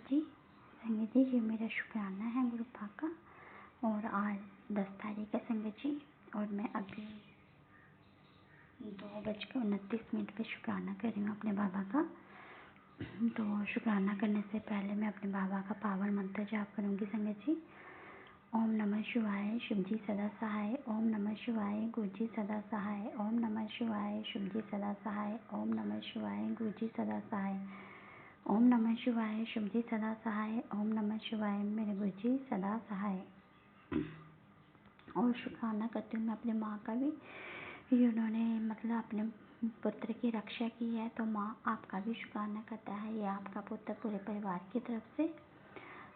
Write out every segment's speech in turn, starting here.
जी संगत जी, ये मेरा शुक्राना है गुरु पापा का। और आज 10 तारीख है संगत जी, और मैं अभी 2:29 पे शुक्राना कर रही हूँ अपने बाबा का। तो शुक्राना करने से पहले मैं अपने बाबा का पावन मंत्र जाप करूँगी संगत जी। ओम नमः शिवाय, शुभ जी सदा सहाय। ओम नमः शिवाय, गुरु जी सदा सहाय। ओम नमः शिवाय, शुभ जी सदा सहाय। ओम नमः शिवाय, गुरु जी सदा सहाय। ओम नमः शिवाय, शुभ जी सदा सहाय। ओम नमः शिवाय, मेरे गुरु जी सदा सहाय। और शुक्राना करती हूँ मैं अपनी माँ का भी, उन्होंने मतलब अपने पुत्र की रक्षा की है। तो माँ, आपका भी शुक्राना करता है ये आपका पुत्र पूरे परिवार की तरफ से।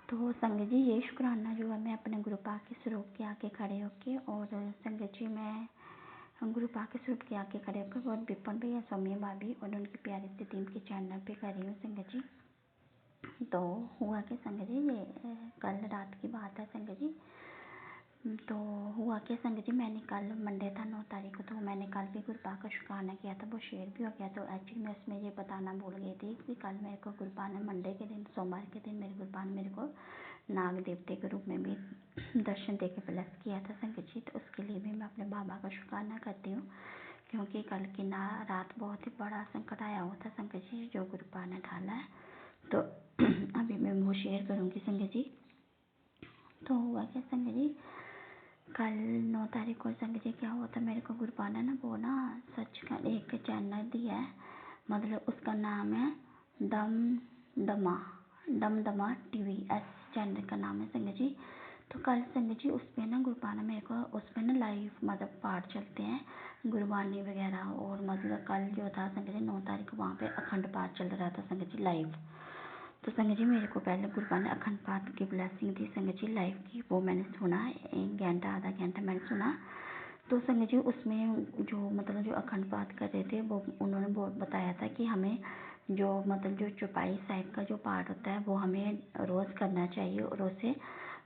तो संगत जी, ये शुक्राना जो है मैं अपने गुरु पाक के स्वरूप के आगे खड़े होके, और संगत जी मैं गुरु पाक के स्वरूप के आगे खड़े होकर और विपन भैया, सौम्या भाभी और उनकी प्यारी सी टीम के चैनल पे कर रही हूँ संगत जी। तो हुआ क्या संगत जी, ये कल रात की बात है संगत जी। तो हुआ क्या संगत जी, मैंने कल मंडे था 9 तारीख को, तो मैंने कल भी गुरु पाक का शुक्राना किया था, वो शेयर भी हो गया। तो एक्चुअली मैं उसमें ये बताना भूल गई थी कि कल मेरे को गुरु पाक ने मंडे के दिन, सोमवार के दिन मेरे गुरु पाक ने मेरे को नाग देवते के रूप में भी दर्शन दे के ब्लेस किया था संगत जी। तो उसके लिए भी मैं अपने बाबा का शुक्राना करती हूँ, क्योंकि कल की रात बहुत ही बड़ा संकट आया हुआ था संगत जी, जो गुरु पाक ने डाला है। तो अभी मैं वो शेयर करूँगी संगत जी। तो हुआ क्या संगत जी, कल 9 तारीख को संगत जी क्या हुआ था, मेरे को गुरु पाक ने ना वो ना सच का एक चैनल दिया है, मतलब उसका नाम है दमदमा टीवी, ऐसे चैनल का नाम है संगत जी। तो कल संगत जी उस पर ना गुरु पाक ने मेरे को उस पर ना लाइव मतलब पाठ चलते हैं, गुरबानी वगैरह। और मतलब कल जो था संगत जी 9 तारीख को वहाँ पे अखंड पाठ चल रहा था संगत जी लाइव। तो संगत जी मेरे को पहले गुरु पाक ने अखंड पाठ की ब्लेसिंग दी संगत जी लाइव की, वो मैंने सुना 1 घंटा आधा घंटा मैंने सुना। तो संगत जी उसमें जो मतलब जो अखंड पाठ कर रहे थे वो उन्होंने बताया था कि हमें जो मतलब जो चौपाई साहिब का जो पाठ होता है वो हमें रोज़ करना चाहिए, और उससे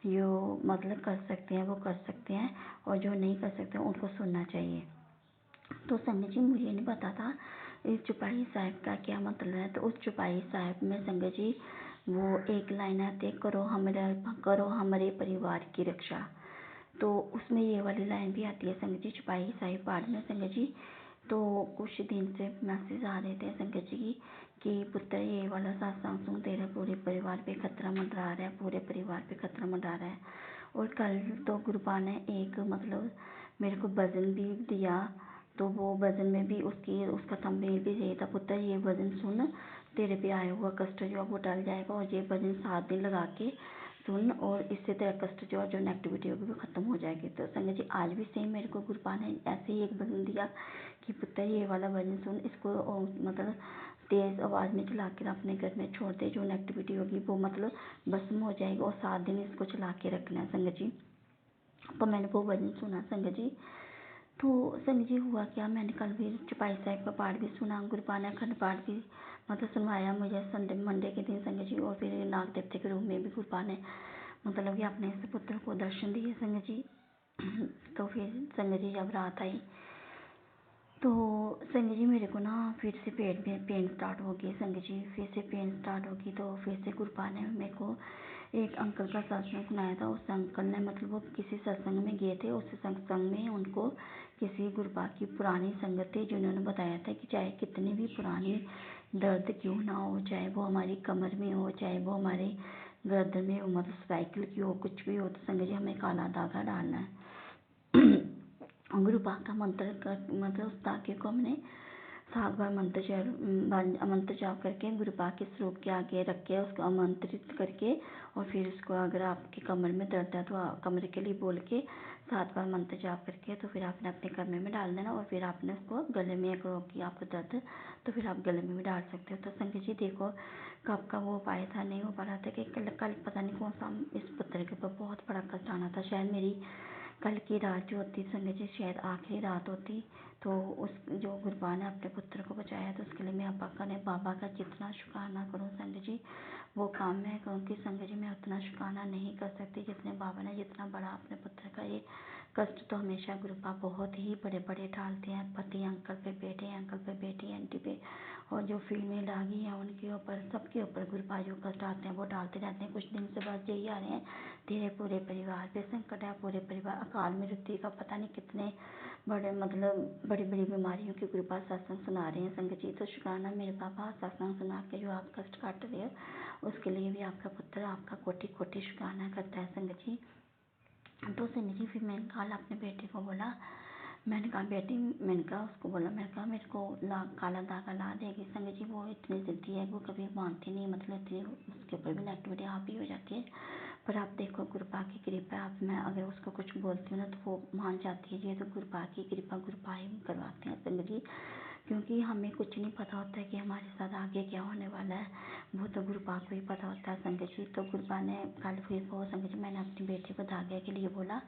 जो मतलब कर सकते हैं वो कर सकते हैं, और जो नहीं कर सकते उनको सुनना चाहिए। तो संगत जी मुझे नहीं पता था इस चौपाई साहिब का क्या मतलब है। तो उस चौपाई साहिब में संगत जी वो एक लाइन आती है, करो हमारे परिवार की रक्षा। तो उसमें ये वाली लाइन भी आती है संगत जी चौपाई साहिब पाठ में संगत जी। तो कुछ दिन से मैसेज आ रहे थे संगत जी कि पुत्र ये वाला सत्संग सुन, तेरे पूरे परिवार पे खतरा मंडरा रहा है, पूरे परिवार पे खतरा मंडरा रहा है। और कल तो गुरु पाक ने एक मतलब मेरे को भजन भी दिया। तो वो भजन में भी उसका थंबनेल भी यही था, पुत्र ये भजन सुन, तेरे पे आया हुआ कष्ट जो है वो टल जाएगा, और ये भजन 7 दिन लगा के सुन, और इससे तेरा कष्ट जो नेगेटिविटी होगी वो ख़त्म हो जाएगी। तो संगत जी आज भी सेम मेरे को गुरु पाक ने ऐसे ही एक भजन दिया कि पुत्र ये वाला भजन सुन, इसको मतलब तेज़ आवाज़ में चला कर अपने घर में छोड़ दे, जो नेगेटिविटी होगी वो मतलब भस्म हो जाएगी, और 7 दिन इसको चला के रखना है संगत जी। तो मैंने वो भजन सुना संगत जी। तो संगत जी हुआ क्या, मैंने कल भी चौपाई साहिब का पाठ भी सुना, गुरु पाक ने अखंड पाठ भी मतलब सुनवाया मुझे मंडे के दिन संगत जी। और फिर नाग देवते के रूप में भी गुरु पाक ने मतलब कि अपने इस पुत्र को दर्शन दिए संगत जी। तो फिर संगत जी जब रात आई तो संगत जी मेरे को ना फिर से पेट में पेन स्टार्ट हो गई संगत जी, फिर से पेन स्टार्ट होगी। तो फिर से गुरु पाक ने मेरे को एक अंकल का सत्संग सुनाया था। उस अंकल ने मतलब वो किसी सत्संग में गए थे, उस सत्संग में उनको किसी गुरु पाक की पुरानी संगत थी जिन्होंने बताया था कि चाहे कितनी भी पुरानी दर्द क्यों ना हो, चाहे वो हमारी कमर में हो, चाहे वो हमारे गर्दन में हो, मतलब साइकिल की हो, कुछ भी हो, तो संगत जी हमें काला धागा डालना है। गुरु पाक का मंत्र मतलब उस धागे को हमने 7 बार मंत्र जाप करके गुरु पाक के स्वरूप के आगे रख के उसको आमंत्रित करके, और फिर उसको अगर आपकी कमर में दर्द है तो कमर के लिए बोल के 7 बार मंत्र जाप करके तो फिर आपने अपने कमरे में डाल देना, और फिर आपने उसको गले में अगर होगी आपको दर्द तो फिर आप गले में भी डाल सकते हो। तो संगत जी देखो कब का वो उपाय था, नहीं हो पा रहा था कि कल पता नहीं कौन सा इस पुत्र के ऊपर बहुत बड़ा कष्ट आना था। शायद मेरी कल की रात जो होती संगत जी शायद आखिरी रात होती, तो उस जो गुरबा ने अपने पुत्र को बचाया, तो उसके लिए मैं बाबा का जितना शुक्राना करूँ संगत जी वो काम मैं क्योंकि संगत जी मैं उतना शुक्राना नहीं कर सकती जितने बाबा ने जितना बड़ा अपने पुत्र का ये कष्ट तो हमेशा गुरबा बहुत ही बड़े बड़े डालते हैं, पति अंकल पे, बेटे अंकल पे, बेटी आंटी पे, और जो फिल्में लागी हैं उनके ऊपर, सबके ऊपर गुरबा जो कष्ट आते हैं वो डालते रहते हैं। कुछ दिन से बस यही आ रहे हैं, तेरे पूरे परिवार पे संकट है, पूरे परिवार अकाल मृत्यु का पता नहीं कितने बड़े बड़ी बड़ी बीमारियों की कृपा सत्संग सुना रहे हैं संगत जी। तो शुक्राना मेरे पापा, सत्संग सुना के जो आप कष्ट काट रहे हो उसके लिए भी आपका पुत्र आपका कोटि कोटि शुक्राना करता है संगत जी। तो संगत जी फिर मैंने कल अपने बेटे को बोला, मैंने कहा बेटी, मैंने कहा उसको बोला, मैंने कहा मेरे को काला धागा ला देगी संगत जी। वो इतनी जिद्दी है, वो कभी मानती नहीं, मतलब इतनी उसके ऊपर भी नेगेटिविटी आप ही हो जाती है। पर आप देखो गुरबा की कृपा, आप मैं अगर उसको कुछ बोलती हूँ ना तो वो मान जाती है। ये तो गुरबा की कृपा, गुरबा ही करवाते हैं संगत जी, क्योंकि हमें कुछ नहीं पता होता है कि हमारे साथ आगे क्या होने वाला है, वो तो गुरबा को ही पता होता है संगत जी। तो गुरबा ने कल फिर वो संगत जी मैंने अपनी बेटी को धागे के लिए बोला,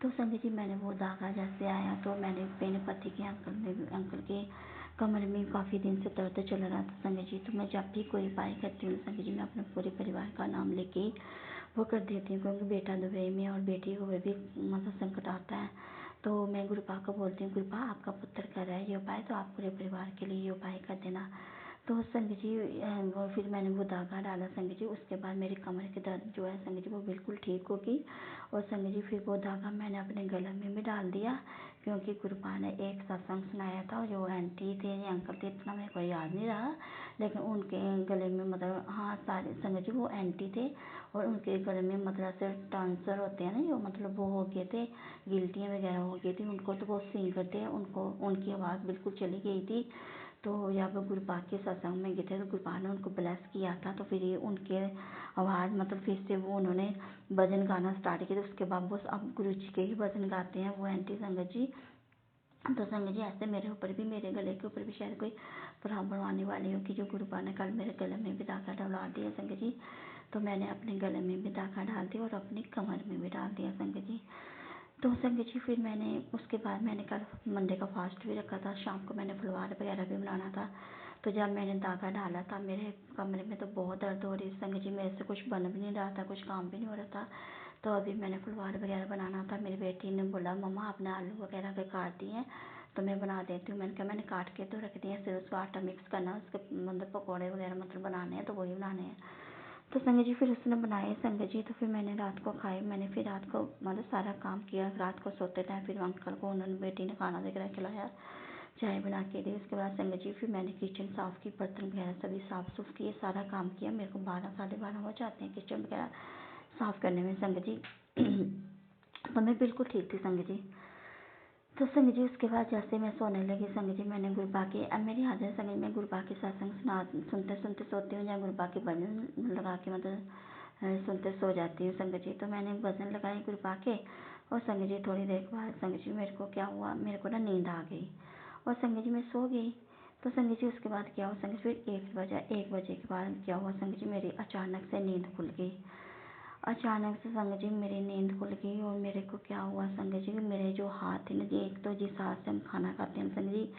तो संगत जी मैंने वो धागा जैसे आया तो मैंने मेरे पति के अंकल के कमर में काफ़ी दिन से दर्द चल रहा था संगत जी। तो मैं जब भी कोई उपाय करती हूँ संगत जी मैं अपने पूरे परिवार का नाम लेके वो कर देती हूँ, क्योंकि बेटा दुबई में और बेटी को भी मतलब संकट आता है। तो मैं गुरबा को बोलती हूँ, गुरबा आपका पुत्र कर रहा है ये उपाय, तो आप पूरे परिवार के लिए ये उपाय कर देना। तो संगत जी वो फिर मैंने वो धागा डाला संगत जी, उसके बाद मेरी कमर की दर्द जो है संगत जी वो बिल्कुल ठीक होगी। और संगत जी फिर वो धागा मैंने अपने गले में भी डाल दिया, क्योंकि गुरबा ने एक सत्संग सुनाया था, जो आंटी थे या अंकल थे इतना मेरे को याद नहीं रहा, लेकिन उनके गले में मतलब हाँ सारे संगत जी वो आंटी थे, और उनके गले में मतलब से ट्रांसफर होते हैं ना जो, मतलब वो हो गए थे, गिल्टियाँ वगैरह हो गई थी उनको, तो वो सिंगर थे, उनको उनकी आवाज़ बिल्कुल चली गई थी। तो जब गुरबा के सत्संग में गए थे तो गुरबा ने उनको ब्लेस किया था, तो फिर उनके आवाज़ मतलब फिर से वो उन्होंने भजन गाना स्टार्ट किया, तो उसके बाद वो अब गुरु जी के ही भजन गाते हैं वो आंटी संगत जी। तो संगत जी ऐसे मेरे ऊपर भी, मेरे गले के ऊपर भी शायद कोई प्रॉब्लम आने वाली होगी, जो गुरबा ने कल मेरे गले में भी धागा डलवा दिया संगत जी। तो मैंने अपने गले में भी धागा डाल दिया और अपनी कमर में भी डाल दिया संगत जी। तो संगत जी फिर मैंने उसके बाद मैंने कल मंडे का फास्ट भी रखा था, शाम को मैंने फुलवार वगैरह भी बनाना था। तो जब मैंने धागा डाला था मेरे कमरे में तो बहुत दर्द हो रही थी संगत जी, मेरे से कुछ बन भी नहीं रहा था, कुछ काम भी नहीं हो रहा था। तो अभी मैंने फुलवार वगैरह बनाना था, मेरी बेटी ने बोला मम्मा आपने आलू वगैरह के काट दिए हैं तो मैं बना देती हूँ। मैंने कहा मैंने काट के तो रख दिए, सिर्फ उसको आटा मिक्स करना, उसके मतलब पकौड़े वगैरह मतलब बनाने हैं तो वही बनाने हैं। तो संगत जी फिर उसने बनाए संगत जी, तो फिर मैंने रात को खाए, मैंने फिर रात को मतलब सारा काम किया, रात को सोते टाइम फिर अंकल को उन्होंने बेटी ने खाना वगैरह खिलाया, चाय बना के दी। उसके बाद संगत जी फिर मैंने किचन साफ़ की, बर्तन वगैरह सभी साफ़ सुफ किए, सारा काम किया। मेरे को 12 साढ़े 12 हो जाते हैं किचन वगैरह साफ़ करने में संगत जी। तो मैं बिल्कुल ठीक थी संगत जी। तो संगत जी उसके बाद जैसे मैं सोने लगी संगत जी मैंने गुरबा की, अब मेरी आदत है संगत जी मैं गुरबा के सत्संग सुनते सुनते सोती हूँ, या गुरबा के भजन लगा के मतलब सुनते सो जाती हूँ संगत जी। तो मैंने भजन लगाए गुरबा के, और संगत जी थोड़ी देर के बाद संगत जी मेरे को क्या हुआ, मेरे को ना नींद आ गई और संगत जी मैं सो गई। तो संगत जी उसके बाद क्या हुआ संगत जी, फिर 1 बजे के बाद क्या हुआ संगत जी, मेरी अचानक से नींद खुल गई। अचानक से संगत जी मेरी नींद खुल गई, और मेरे को क्या हुआ संगत जी, मेरे जो हाथ है ना जी, एक तो जिस हाथ से हम खाना खाते हैं संगत जी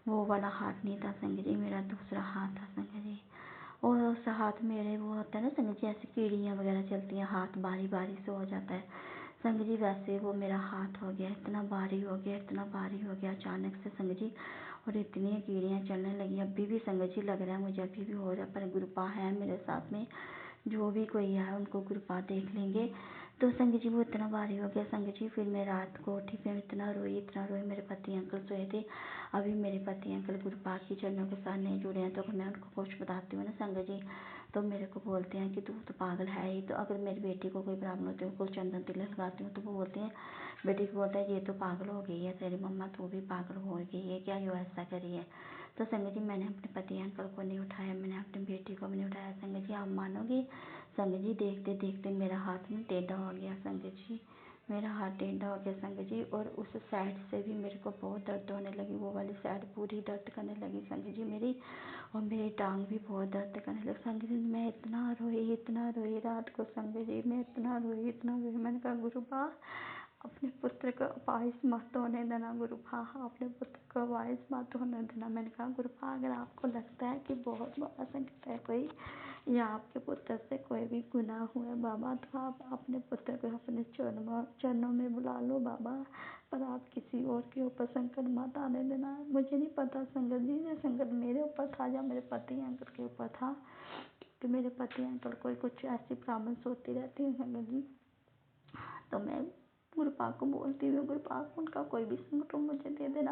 वो वाला हाथ नहीं था संगत जी, मेरा दूसरा हाथ था संगत जी। और उस हाथ मेरे वो होता है ना संगत जी, ऐसी कीड़ियाँ वगैरह चलती हैं, हाथ बारी बारी से हो जाता है संगत जी, वैसे वो मेरा हाथ हो गया, इतना भारी हो गया, इतना भारी हो गया अचानक से संगत जी, और इतनी कीड़ियाँ चलने लगी। अभी भी संगत जी लग रहा है मुझे, अभी भी हो रहा है, पर गुरपा है मेरे साथ में, जो भी कोई आए उनको गुरपा देख लेंगे। तो संगत जी वो इतना भारी हो गया संगत जी, फिर मैं रात को उठी, फिर इतना रोई, मेरे पति अंकल सोए थे। अभी मेरे पति अंकल गुरपा की चरणों के साथ नहीं जुड़े हैं, तो अगर मैं उनको कुछ बताती हूँ ना संगत जी तो मेरे को बोलते हैं कि तू तो पागल है ही। तो अगर मेरी बेटी को कोई प्रॉब्लम होती है, उनको चंदन तिलक लगाती हूँ तो वो बोलते हैं, बेटी को बोलते हैं ये तो पागल हो गई है तेरी मम्मा, तू भी पागल हो गई है क्या, यो ऐसा करी है। तो संगत जी मैंने अपने पति अंकल को नहीं उठाया, मैंने अपनी बेटी को भी नहीं उठाया संगत जी, आप मानोगे संगत जी देखते देखते मेरा हाथ में टेढ़ा हो गया संगत जी, मेरा हाथ टेढ़ा हो गया संगत जी, और उस साइड से भी मेरे को बहुत दर्द होने लगी, वो वाली साइड पूरी दर्द करने लगी संगत जी मेरी, और मेरी टांग भी बहुत दर्द करने लगी संगत जी। मैं इतना रोई रात को संगत जी, मैं इतना रोई, मैंने कहा गुरुबा अपने पुत्र को अपाहिज मत होने देना गुरुपा, अपने पुत्र को अपाहिज मत होने देना। मैंने कहा गुरुपा, अगर आपको लगता है कि बहुत बड़ा संकट है कोई, या आपके पुत्र से कोई भी गुनाह हुआ है बाबा, तो आप अपने पुत्र को अपने चरणों में बुला लो बाबा, पर आप किसी और के ऊपर संकट मत आने देना। मुझे नहीं पता संकट जी, ये संकट मेरे ऊपर था या मेरे पति अंकल के ऊपर था, कि मेरे पति अंकल को कुछ ऐसी प्रॉब्लम्स होती रहती है संकट जी। तो मैं गुरुपा को बोलती हूँ, गुरुपा उनका कोई भी संकट हो मुझे दे देना।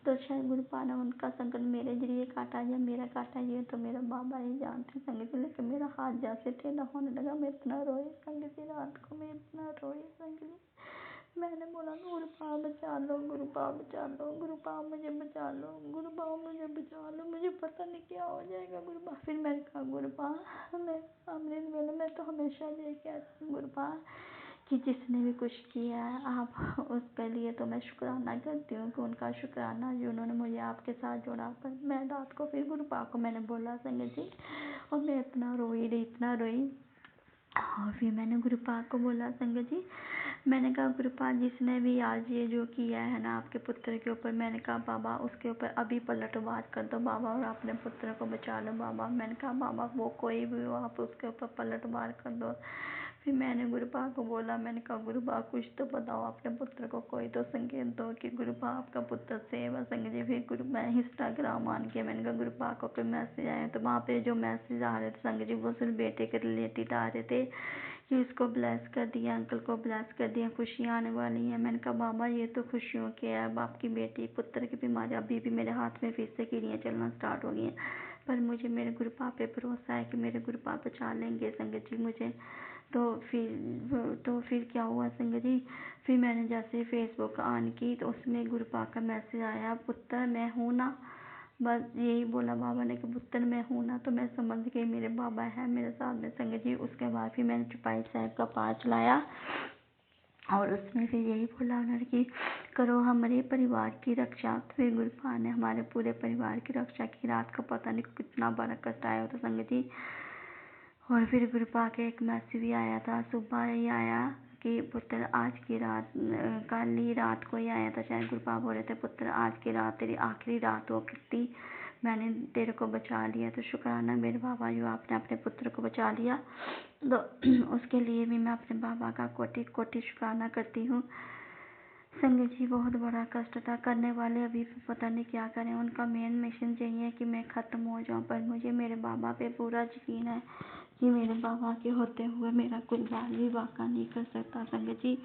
तो शायद गुरुपा ने उनका संकट मेरे जरिए काटा या मेरा काटा, ये तो मेरा बाबा ही जानते संगत जी। लेकिन मेरा हाथ जैसे टेढ़ा होने लगा, मैं इतना रोई संगत जी, रात को मैं इतना रोई संगत जी। मैंने बोला गुरुपा बचा लो, गुरुपा बचा लो, गुरुपा मुझे बचा लो, गुरुपा मुझे बचा लो, मुझे पता नहीं क्या हो जाएगा गुरुपा। फिर मैंने कहा गुरुपा, मैं सामने वाले मैं तो हमेशा ये कहती हूँ गुरुपा, कि जिसने भी कुछ किया है आप उसके लिए तो मैं शुक्राना करती हूँ, कि उनका शुक्राना जो उन्होंने मुझे आपके साथ जोड़ा। पर मैं रात को फिर गुरुपा को मैंने बोला संगत जी, और मैं इतना रोई रही, इतना रोई। और फिर मैंने गुरुपा को बोला संगत जी, मैंने कहा गुरुपा, जिसने भी आज ये जो किया है ना आपके पुत्र के ऊपर, मैंने कहा बाबा उसके ऊपर अभी पलटवार कर दो बाबा, और अपने पुत्र को बचा लो बाबा। मैंने कहा बाबा वो कोई भी हो, आप उसके ऊपर पलटवार कर दो। फिर मैंने गुरुपा को बोला, मैंने कहा गुरुपा कुछ तो बताओ, अपने पुत्र को कोई तो संकेत दो कि गुरुपा आपका पुत्र सेव है संगत जी। फिर गुरु मैं इंस्टाग्राम ऑन किया, मैंने कहा गुरुपा को कोई मैसेज आया, तो वहाँ पे जो मैसेज आ रहे थे संगत जी, वो सिर्फ बेटे के रिलेटेड आ रहे थे, कि उसको ब्लेस कर दिया, अंकल को ब्लेस कर दिया, खुशियाँ आने वाली हैं। मैंने कहा बाबा ये तो खुशियों के है, अब आपकी बेटी पुत्र की बीमारी, अभी भी मेरे हाथ में फिर से कीड़ियाँ चलना स्टार्ट हो गई हैं, पर मुझे मेरे गुरुपा पे भरोसा है कि मेरे गुरुपा बचा लेंगे संगत जी मुझे। तो फिर क्या हुआ संगत जी, फिर मैंने जैसे फेसबुक ऑन की तो उसमें गुरुपा का मैसेज आया, पुत्र मैं हूँ ना, बस यही बोला बाबा ने कि पुत्र मैं हूँ ना। तो मैं समझ गई मेरे बाबा है मेरे साथ में संगत जी। उसके बाद फिर मैंने चौपाई साहब का पाठ लाया, और उसमें फिर यही बोला उन्होंने कि करो हमारे परिवार की रक्षा। तो फिर गुरुपा ने हमारे पूरे परिवार की रक्षा की। रात का पता नहीं कितना बड़ा कष्ट आया होता संगत जी। और फिर गुरुपा के एक मैसेज भी आया था, सुबह ही आया कि पुत्र आज की रात, कल ही रात को ही आया था शायद, गुरुपा बोल रहे थे पुत्र आज की रात तेरी आखिरी रात हो कितनी, मैंने तेरे को बचा लिया। तो शुक्राना मेरे बाबा जो आपने अपने पुत्र को बचा लिया, तो उसके लिए भी मैं अपने बाबा का कोटि कोटि शुक्राना करती हूँ संगत जी। बहुत बड़ा कष्ट था, करने वाले अभी भी पता नहीं क्या करें, उनका मेन मिशन यही है कि मैं ख़त्म हो जाऊं, पर मुझे मेरे बाबा पे पूरा यकीन है कि मेरे बाबा के होते हुए मेरा कोई बाल भी वाक़ा नहीं कर सकता संगत जी,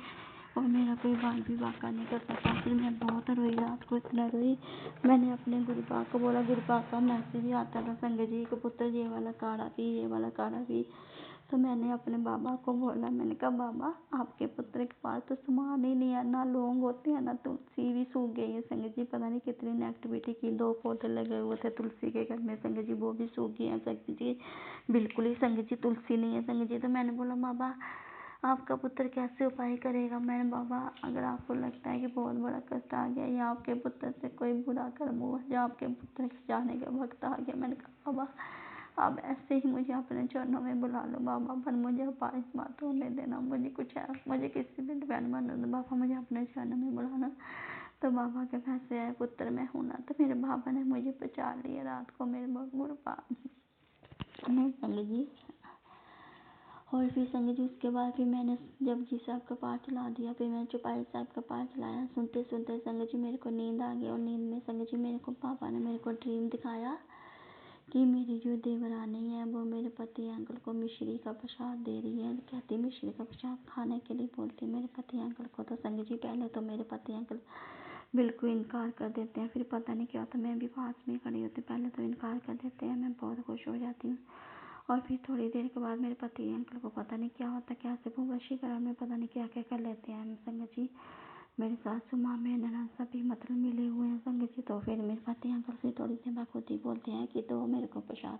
और मेरा कोई बाल भी वाक़ा नहीं कर सकता। फिर मैं बहुत रोई, रात को इतना रोई। मैंने अपने गुरुपा को बोला, गुरुपा का मैसेज भी आता था संगत जी को, पुत्र ये वाला काढ़ा पी, ये वाला काढ़ा पी। तो मैंने अपने बाबा को बोला, मैंने कहा बाबा आपके पुत्र के पास तो सामान ही नहीं है, ना लौंग होते हैं ना तुलसी, भी सूख गई है संगत जी। पता नहीं कितनी नेगेटिविटी की, 2 पौधे लगे हुए थे तुलसी के घर में संगत जी, वो भी सूख गए हैं संगत जी, बिल्कुल ही संगत जी तुलसी नहीं है संगत जी। तो मैंने बोला बाबा आपका पुत्र कैसे उपाय करेगा। मैंने बाबा अगर आपको लगता है कि बहुत बड़ा कष्ट आ गया या आपके पुत्र से कोई बुरा कर्म हुआ या आपके पुत्र के जाने का वक्त आ गया, मैंने कहा बाबा आप ऐसे ही मुझे अपने चरणों में बुला लो बाबा, पर मुझे अपाहिज मत होने देना, मुझे कुछ है, मुझे किसी पे डिपेंड मत होना बाबा, मुझे अपने चरणों में बुलाना। तो बाबा के फैसले आए, पुत्र मैं हूं ना। तो मेरे बाबा ने मुझे बचा लिया रात को, मेरे गुरुपा ने संगत जी। और फिर संगत जी उसके बाद फिर मैंने जपजी साहब का पाठ चला दिया, फिर मैंने चौपाई साहब का पाठ चलाया। सुनते सुनते संगत जी मेरे को नींद आ गई, और नींद में संगत जी मेरे को पापा ने मेरे को ड्रीम दिखाया कि मेरी जो देवरानी है वो मेरे पति अंकल को मिश्री का प्रसाद दे रही है, कहती मिश्री का प्रसाद खाने के लिए बोलती मेरे पति अंकल को। तो संगत जी पहले तो मेरे पति अंकल बिल्कुल इनकार कर देते हैं, फिर पता नहीं क्या होता, मैं भी पास में खड़ी होती, पहले तो इनकार कर देते हैं, मैं बहुत खुश हो जाती हूँ। और फिर थोड़ी देर के बाद मेरे पति अंकल को पता नहीं क्या होता, कैसे वो वशीकरण में पता नहीं क्या क्या कर लेते हैं संगत जी। मेरे सासू माँ मेरे ननद सभी मतलब मिले हुए हैं संगत जी। तो फिर मेरे पति अंकल फिर थोड़ी देर बाद खुद ही बोलते हैं कि दो मेरे को प्रसाद,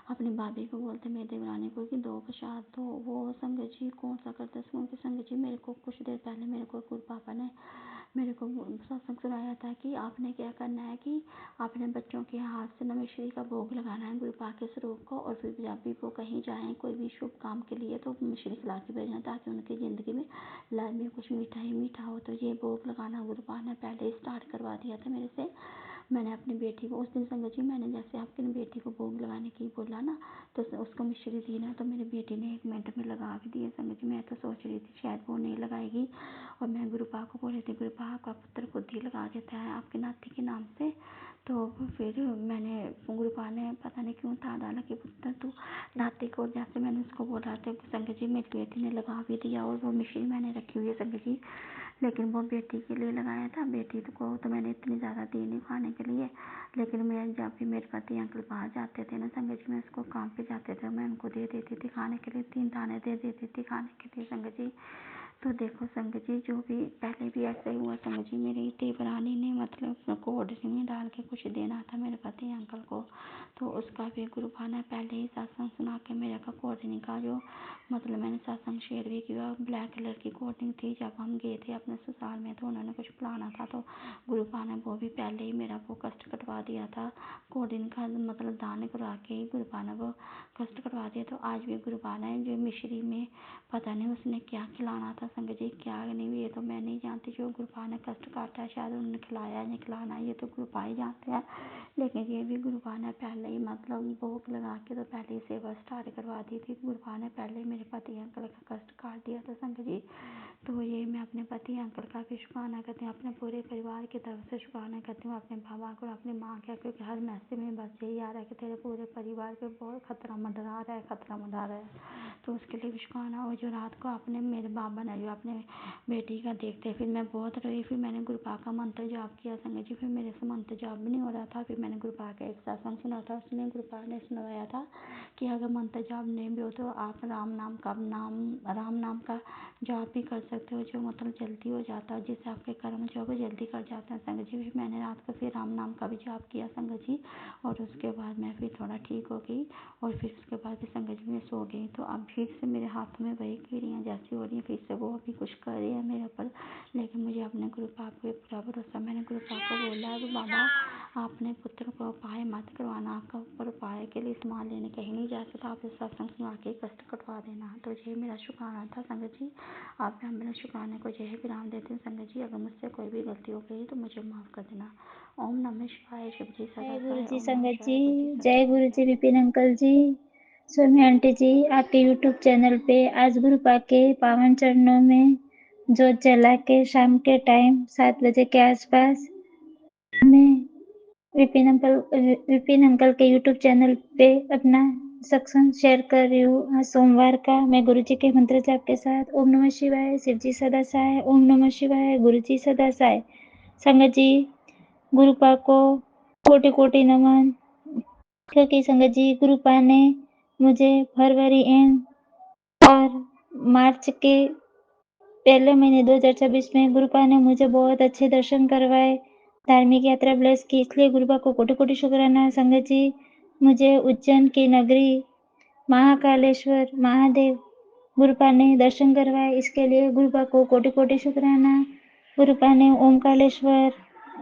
अपनी भाभी को बोलते मेरे देवरानी को कि दो प्रसाद। तो वो संगत जी कौन सा करते क्योंकि संगत जी मेरे को कुछ देर पहले मेरे को गुरु पापा ने मेरे को सत्संग सुनाया था कि आपने क्या करना है कि आपने बच्चों के हाथ से ना मिश्री का भोग लगाना है गुरु पाक के स्वरूप को, और फिर जब भी वो कहीं जाएं कोई भी शुभ काम के लिए तो मिश्री खिला के भेजना, ताकि उनकी ज़िंदगी में लाइफ में कुछ मीठा ही मीठा हो। तो ये भोग लगाना गुरु पाक ने पहले ही स्टार्ट करवा दिया था मेरे से। मैंने अपनी बेटी को उस दिन संगत जी, मैंने जैसे आपकी बेटी को भोग लगाने की बोला ना, तो उसको मिश्री दी ना, तो मेरी बेटी ने 1 मिनट में लगा भी दिया संगत जी। मैं तो सोच रही थी शायद वो नहीं लगाएगी, और मैं गुरुपा को बोल रही थी गुरुपा आपका पुत्र खुद ही लगा देता है आपके नाती के नाम से। तो फिर मैंने गुरुपा ने पता नहीं क्यों था डाला कि पुत्र तू नाती को, जैसे मैंने उसको बोला था संगत जी मेरी बेटी ने लगा भी दिया, और वो मिश्री मैंने रखी हुई है संगत जी, लेकिन वो बेटी के लिए लगाया था। बेटी को तो मैंने इतनी ज़्यादा दी नहीं खाने के लिए, लेकिन मैं जब भी मेरे पति अंकल बाहर जाते थे ना संगत जी, मैं उसको काम पे जाते थे, मैं उनको दे देती थी खाने के लिए, 3 दाने दे देती थी खाने के लिए संगत जी। तो देखो संगत जी, जो भी पहले भी ऐसे ही हुआ संगत जी, मेरी देवरानी ने मतलब कोल्ड ड्रिंक में डाल के कुछ देना था मेरे पति अंकल को, तो उसका भी गुरुपा ने पहले ही सत्संग सुना के मेरे का कोल्ड ड्रिंक का जो मतलब मैंने सत्संग शेयर भी किया, ब्लैक कलर की कोल्ड ड्रिंक थी। जब हम गए थे अपने ससुराल में तो उन्होंने कुछ पिलाना था, तो गुरुपा ने वो भी पहले ही मेरा वो कष्ट कटवा दिया था कोल्ड ड्रिंक का, मतलब दाने करा के ही गुरुपा ने वो कष्ट कटवा दिया। तो आज भी गुरुपा ने जो मिश्री में पता नहीं उसने क्या खिलाना था संगत जी, क्या नहीं ये तो मैं नहीं जानती। जो गुरुपा ने कष्ट काटा है शायद उन्होंने खिलाया नहीं खिलाना, ये तो गुरुपा ही जानते हैं। लेकिन ये भी गुरुपा ने पहले ही मतलब भोग लगा के तो पहले ही सेवा स्टार्ट करवा दी थी। गुरुपा ने पहले ही मेरे पति अंकल का कष्ट काट दिया था संगत जी। तो ये मैं अपने पति अंकल का भी शुक्राना करती हूँ, अपने पूरे परिवार की तरफ से शुक्राना करती हूँ, अपने बाबा को और अपनी माँ का, क्योंकि हर मैसेज में बस यही आ रहा है कि तेरे पूरे परिवार पे बहुत खतरा मंडरा रहा है, खतरा मंडरा रहा है। तो उसके लिए भी शुक्राना। और जो रात को आपने मेरे बाबा ने जो अपने बेटी का देखते, फिर मैं बहुत रोई, फिर मैंने गुरुपा का मंत्र जाप किया संगत जी, फिर मेरे से मंत्र जाप भी नहीं हो रहा था। फिर मैंने गुरुपा का एक सत्संग सुना था, उसमें गुरुपा ने सुनवाया था कि अगर मंत्र जाप नहीं भी हो तो आप राम नाम का जाप भी कर सकते हो, जो मतलब जल्दी हो जाता है, जिससे आपके कर्म जो है वो जल्दी कर जाते हैं संगत जी। फिर मैंने रात को फिर राम नाम का भी जाप किया संगत जी, और उसके बाद मैं फिर थोड़ा ठीक हो गई, और फिर उसके बाद फिर संगत जी मैं सो गई। तो अब फिर से मेरे हाथ में वही कीड़ियाँ जैसी हो रही हैं, फिर से वो अभी कुछ कर रही है मेरे ऊपर, लेकिन मुझे अपने गुरुपा पे पूरा भरोसा। मैंने गुरुपा को बोला है बाबा आपने पुत्र को उपाय मत करवाना, आपका ऊपर उपाय के लिए सामान लेने कहीं नहीं जा सकता, आप सत्संग सुना के कष्ट कटवा देना। तो ये मेरा शुक्राना था संगत जी। आप मेरे शुक्राने को जय विराम देती हूँ संगत जी। अगर मुझसे कोई भी गलती हो गई तो मुझे माफ़ कर देना। ओम नमः शिवाय, शिव जी सदा जय गुरु सहाय। जी ओम नमः संगत जी। शिवाय, गुरु जी सदा जय गुरु जी सहाय। विपिन अंकल जी। सोमी आंटी जी, आपके यूट्यूब चैनल पे आज गुरु पाक के पावन चरणों में जोत जला के शाम के टाइम 7 बजे के आसपास मैं विपिन अंकल के यूट्यूब चैनल पे अपना सत्संग शेयर कर रही हूँ। आज सोमवार का मैं गुरु जी के मंत्र जाप के साथ ओम नमः शिवाय, शिव जी सदा सहाय, ओम नमः शिवाय, गुरु जी सदा सहाय। संगत जी, गुरु पाक को कोटि कोटि नमन, क्योंकि संगत जी गुरुपा ने मुझे फरवरी एंड और मार्च के पहले महीने 2026 में गुरुपा ने मुझे बहुत अच्छे दर्शन करवाए, धार्मिक यात्रा ब्लेस की, इसलिए गुरुपा को कोटि कोटि शुक्राना। संगत जी, मुझे उज्जैन की नगरी महाकालेश्वर महादेव गुरुपा ने दर्शन करवाए, इसके लिए गुरुपा को कोटि कोटि शुक्राना। गुरुपा ने ओमकालेश्वर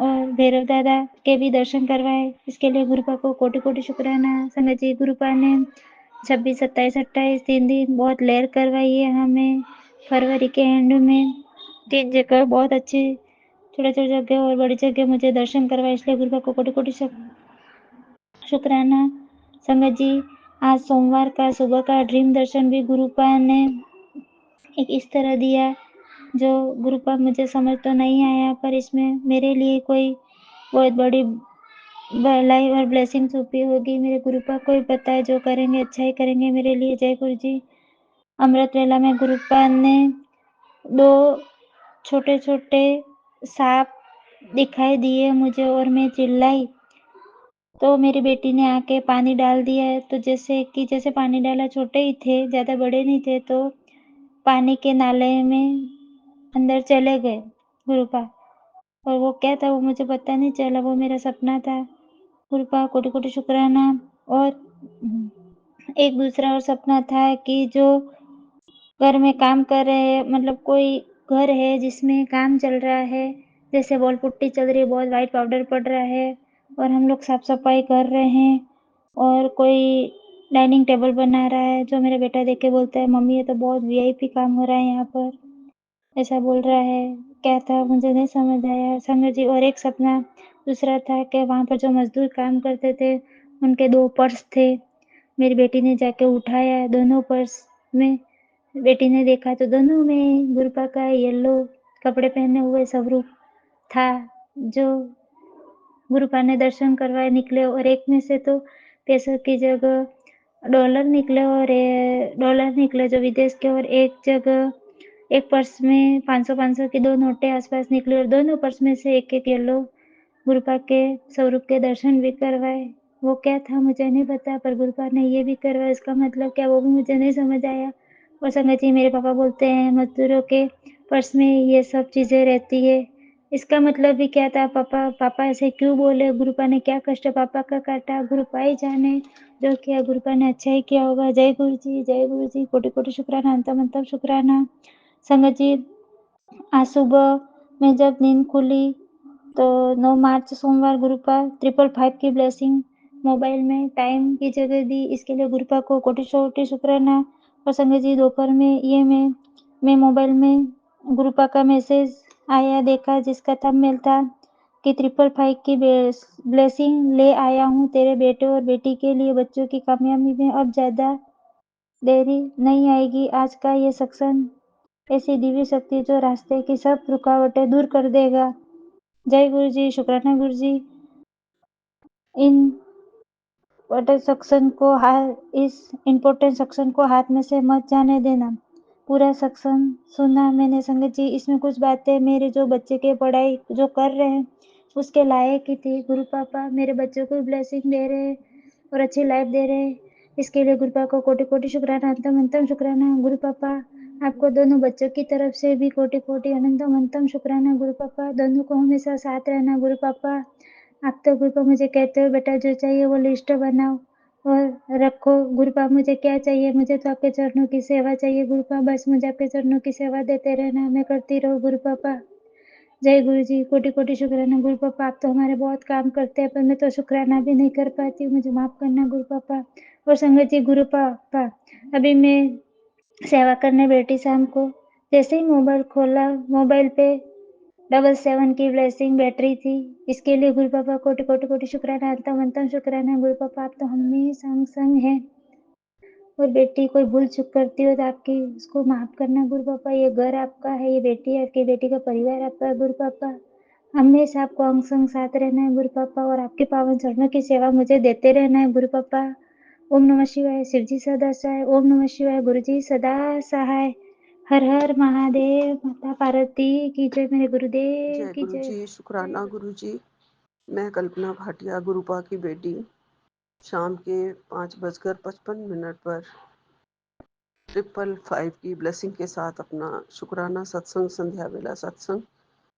और भैरव दादा के भी दर्शन करवाए, इसके लिए गुरुपा को कोटि कोटि शुक्राना। संगत जी, गुरुपा ने 26, 27, 28 3 दिन बहुत लहर करवाई है हमें। फरवरी के एंड में 3 जगह बहुत अच्छी छोटे छोटे जगह और बड़ी जगह मुझे दर्शन करवाए, इसलिए गुरुपा को कोटि कोटि शुक्राना। संगत जी, आज सोमवार का सुबह का ड्रीम दर्शन भी गुरुपा ने एक इस तरह दिया जो गुरुपा मुझे समझ तो नहीं आया, पर इसमें मेरे लिए कोई बहुत बड़ी भलाई और ब्लेसिंग छुपी होगी। मेरे गुरुपा को ही पता है, जो करेंगे अच्छा ही करेंगे मेरे लिए। जय गुरु जी। अमृत वेला में गुरुपा ने 2 छोटे छोटे सांप दिखाई दिए मुझे और मैं चिल्लाई, तो मेरी बेटी ने आके पानी डाल दिया है, तो जैसे पानी डाला, छोटे ही थे, ज्यादा बड़े नहीं थे, तो पानी के नाले में अंदर चले गए गुरुपा, और वो क्या था वो मुझे पता नहीं चला, वो मेरा सपना था। गुरुपा कोटि कोटि शुक्राना। और एक दूसरा और सपना था कि जो घर में काम कर रहे हैं, मतलब कोई घर है जिसमें काम चल रहा है, जैसे बॉल पुट्टी चल रही है, बहुत व्हाइट पाउडर पड़ रहा है और हम लोग साफ-सफाई कर रहे हैं और कोई डाइनिंग टेबल बना रहा है, जो मेरा बेटा देख के बोलता है, "मम्मी ये तो बहुत वीआईपी काम हो रहा है यहाँ पर।" ऐसा बोल रहा है। क्या था मुझे नहीं समझ आया संजय जी। और एक सपना दूसरा था कि वहाँ पर जो मज़दूर काम करते थे, उनके 2 पर्स थे। मेरी बेटी ने जाके उठाया दोनों पर्स में, बेटी ने देखा तो दोनों में गुरपा का येलो कपड़े पहने हुए स्वरूप था, जो गुरुपा ने दर्शन करवाए निकले और एक में से तो पैसों की जगह डॉलर निकले और डॉलर निकले जो विदेश के, और एक जगह एक पर्स में 500-500 की 2 नोटें आस-पास निकली और दोनों पर्स में से एक-एक येलो गुरुपा के स्वरूप के दर्शन भी करवाए। वो क्या था मुझे नहीं पता, पर गुरुपा ने ये भी करवाया, इसका मतलब क्या वो भी मुझे नहीं समझ आया। और संगत जी मेरे पापा बोलते हैं मज़दूरों के पर्स में ये सब चीज़ें रहती है। इसका मतलब भी क्या था? पापा पापा ऐसे क्यों बोले? गुरुपा ने क्या कष्ट पापा का काटा? गुरुपा ही जाने। जो किया गुरुपा ने अच्छा ही किया होगा। जय गुरु जी, जय गुरु जी। कोटि-कोटि शुक्राना, अंतम-अंतम शुक्राना। संगत जी, आज सुबह में जब नींद खुली तो 9 मार्च सोमवार गुरुपा 555 की ब्लेसिंग मोबाइल में टाइम की जगह दी, इसके लिए गुरुपा को कोटि-कोटि शुक्राना। और संगत जी दोपहर में ये मैं मोबाइल में गुरुपा का मैसेज आया देखा, जिसका थंबनेल था कि 555 की ब्लेसिंग ले आया हूँ तेरे बेटे और बेटी के लिए। बच्चों की कामयाबी में अब ज़्यादा देरी नहीं आएगी। आज का ये सत्संग ऐसी दिव्य शक्ति जो रास्ते की सब रुकावटें दूर कर देगा। जय गुरु जी, शुक्राना गुरु जी। इन इस इम्पोर्टेंट सेक्शन को हाथ में से मत जाने देना। पूरा सेक्शन सुना मैंने संगत जी, इसमें कुछ बातें मेरे जो बच्चे के पढ़ाई जो कर रहे हैं उसके लायक ही थी। गुरु पापा मेरे बच्चों को ब्लेसिंग दे रहे हैं और अच्छी लाइफ दे रहे हैं, इसके लिए गुरु पापा को कोटि कोटि शुक्राना, अंतम अंतम शुक्राना। गुरु पापा आपको दोनों बच्चों की तरफ से भी कोटि कोटि अनंतम अंतम शुक्राना। गुरु पापा दोनों को हमेशा साथ रहना। गुरु पापा आप तो गुरु मुझे कहते हो बेटा जो चाहिए वो लिस्ट बनाओ और रखो। गुरुपा मुझे क्या चाहिए? मुझे तो आपके चरणों की सेवा चाहिए गुरुपा, बस मुझे आपके चरणों की सेवा देते रहना, मैं करती रहूँ गुरु पापा। जय गुरु जी, कोटि कोटि शुक्राना गुरु पापा। आप तो हमारे बहुत काम करते हैं पर मैं तो शुक्राना भी नहीं कर पाती हूँ, मुझे माफ करना गुरु पापा। और संगत जी गुरु पापा, अभी मैं सेवा करने बैठी शाम को, जैसे ही मोबाइल खोला, मोबाइल पे 777 की ब्लेसिंग बैटरी थी। इसके लिए गुरु पापा कोटि कोटि कोटि शुक्राना, अंतम अंतम शुक्राना। गुरु पापा आप तो हमेशा संग संग हैं और बेटी कोई भूल चूक करती हो तो आपकी उसको माफ करना गुरु पापा। ये घर आपका है, ये बेटी है आपकी, बेटी का परिवार आपका है गुरु पापा। हमेशा आपको अंग संग साथ रहना है गुरु पापा और आपके पावन चरणों की सेवा मुझे देते रहना है गुरु पापा। ओम नमः शिवाय, शिव जी सदा सहाय। ओम नमः शिवाय, गुरु जी सदा सहाय। हर हर महादेव। माता पार्वती की जय, मेरे गुरुदेव जय की गुरु जय। जी, शुक्राना गुरु जी। मैं कल्पना भाटिया, गुरुपा की बेटी, शाम के 5:55 पर 555 की ब्लेसिंग के साथ अपना शुक्राना सत्संग, संध्या वेला सत्संग